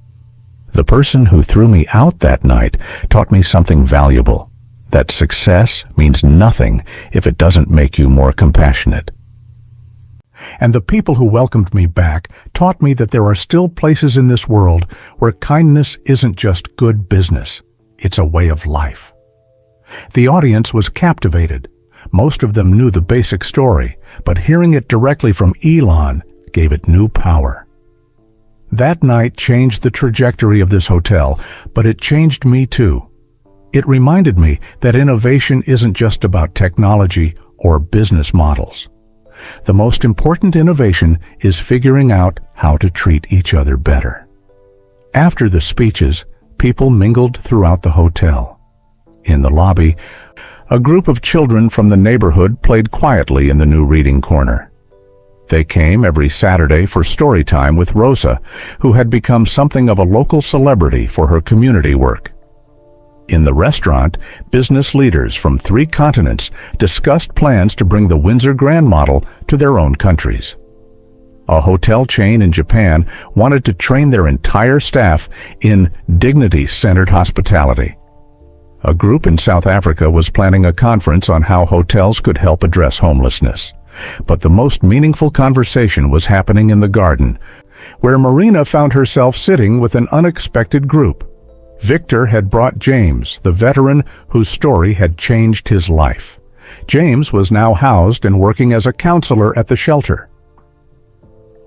The person who threw me out that night taught me something valuable. That success means nothing if it doesn't make you more compassionate. And the people who welcomed me back taught me that there are still places in this world where kindness isn't just good business, it's a way of life. The audience was captivated. Most of them knew the basic story, but hearing it directly from Elon gave it new power. That night changed the trajectory of this hotel, but it changed me too. It reminded me that innovation isn't just about technology or business models. The most important innovation is figuring out how to treat each other better. After the speeches, people mingled throughout the hotel. In the lobby, a group of children from the neighborhood played quietly in the new reading corner. They came every Saturday for story time with Rosa, who had become something of a local celebrity for her community work. In the restaurant, business leaders from 3 continents discussed plans to bring the Windsor Grand model to their own countries. A hotel chain in Japan wanted to train their entire staff in dignity-centered hospitality. A group in South Africa was planning a conference on how hotels could help address homelessness. But the most meaningful conversation was happening in the garden, where Marina found herself sitting with an unexpected group. Victor had brought James, the veteran whose story had changed his life. James was now housed and working as a counselor at the shelter.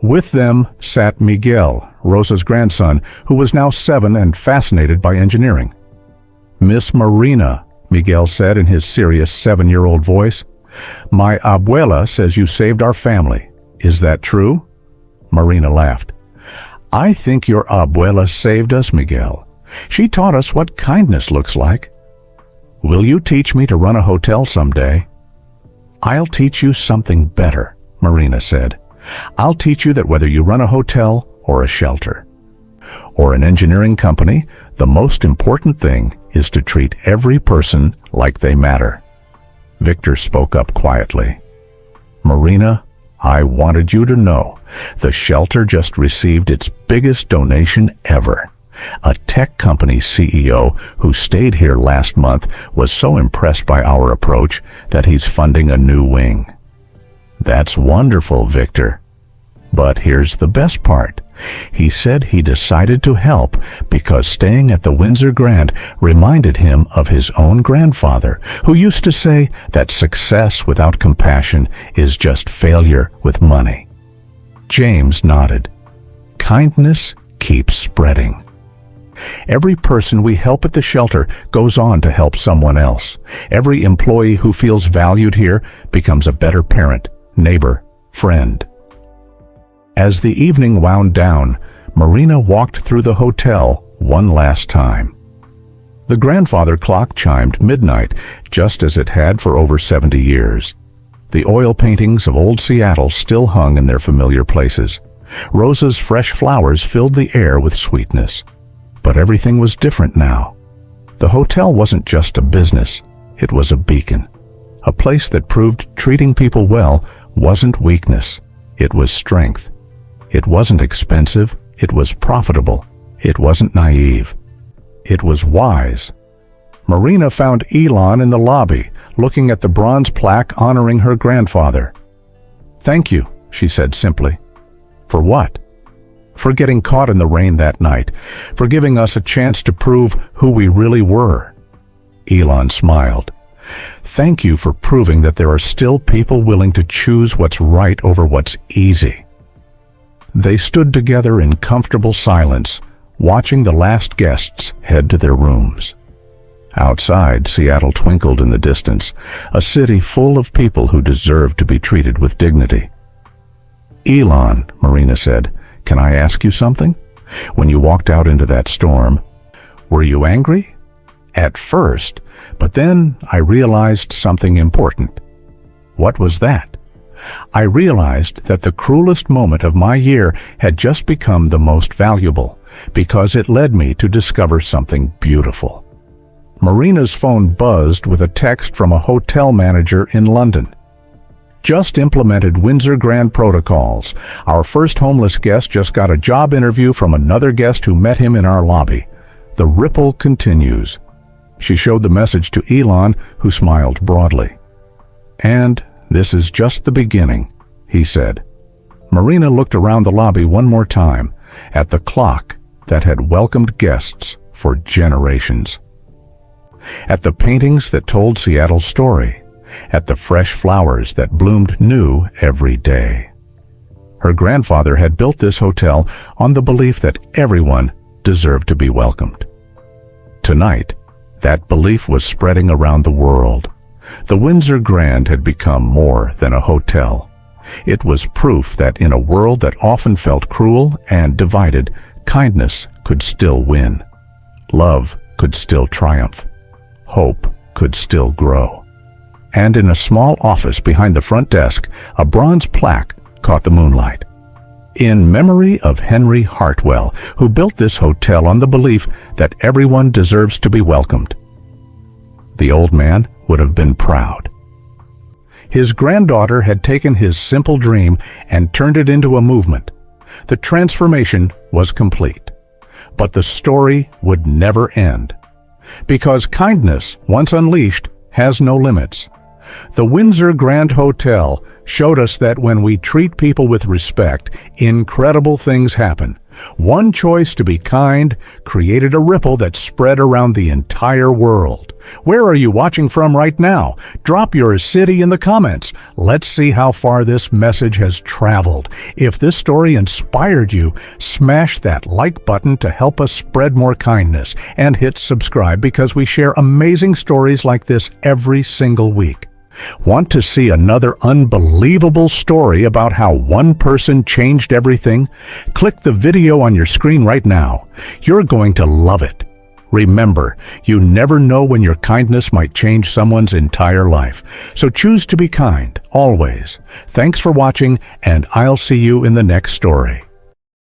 With them sat Miguel, Rosa's grandson, who was now 7 and fascinated by engineering. "Miss Marina," Miguel said in his serious 7-year-old voice, "my abuela says you saved our family. Is that true?" Marina laughed. "I think your abuela saved us, Miguel. She taught us what kindness looks like. Will you teach me to run a hotel someday?" "I'll teach you something better," Marina said. "I'll teach you that whether you run a hotel or a shelter or an engineering company, the most important thing is to treat every person like they matter." Victor spoke up quietly. "Marina, I wanted you to know the shelter just received its biggest donation ever. A tech company CEO who stayed here last month was so impressed by our approach that he's funding a new wing." "That's wonderful, Victor. But here's the best part. He said he decided to help because staying at the Windsor Grand reminded him of his own grandfather, who used to say that success without compassion is just failure with money." James nodded. "Kindness keeps spreading. Every person we help at the shelter goes on to help someone else. Every employee who feels valued here becomes a better parent, neighbor, friend." As the evening wound down, Marina walked through the hotel one last time. The grandfather clock chimed midnight, just as it had for over 70 years. The oil paintings of old Seattle still hung in their familiar places. Rosa's fresh flowers filled the air with sweetness. But everything was different now. The hotel wasn't just a business, it was a beacon. A place that proved treating people well wasn't weakness, it was strength. It wasn't expensive, it was profitable. It wasn't naive. It was wise. Marina found Elon in the lobby, looking at the bronze plaque honoring her grandfather. "Thank you," she said simply. "For what?" "For getting caught in the rain that night, for giving us a chance to prove who we really were." Elon smiled. "Thank you for proving that there are still people willing to choose what's right over what's easy." They stood together in comfortable silence, watching the last guests head to their rooms. Outside, Seattle twinkled in the distance, a city full of people who deserved to be treated with dignity. "Elon," Marina said, "can I ask you something? When you walked out into that storm, were you angry?" "At first, but then I realized something important." "What was that?" "I realized that the cruelest moment of my year had just become the most valuable, because it led me to discover something beautiful." Marina's phone buzzed with a text from a hotel manager in London. "Just implemented Windsor Grand protocols. Our first homeless guest just got a job interview from another guest who met him in our lobby. The ripple continues." She showed the message to Elon, who smiled broadly. "And this is just the beginning," he said. Marina looked around the lobby one more time, at the clock that had welcomed guests for generations. At the paintings that told Seattle's story, at the fresh flowers that bloomed new every day. Her grandfather had built this hotel on the belief that everyone deserved to be welcomed. Tonight, that belief was spreading around the world. The Windsor Grand had become more than a hotel. It was proof that in a world that often felt cruel and divided, kindness could still win. Love could still triumph. Hope could still grow. And in a small office behind the front desk, a bronze plaque caught the moonlight. "In memory of Henry Hartwell, who built this hotel on the belief that everyone deserves to be welcomed." The old man would have been proud. His granddaughter had taken his simple dream and turned it into a movement. The transformation was complete. But the story would never end. Because kindness, once unleashed, has no limits. The Windsor Grand Hotel showed us that when we treat people with respect, incredible things happen. One choice to be kind created a ripple that spread around the entire world. Where are you watching from right now? Drop your city in the comments. Let's see how far this message has traveled. If this story inspired you, smash that like button to help us spread more kindness, and hit subscribe because we share amazing stories like this every single week. Want to see another unbelievable story about how one person changed everything? Click the video on your screen right now. You're going to love it. Remember, you never know when your kindness might change someone's entire life. So choose to be kind, always. Thanks for watching, and I'll see you in the next story.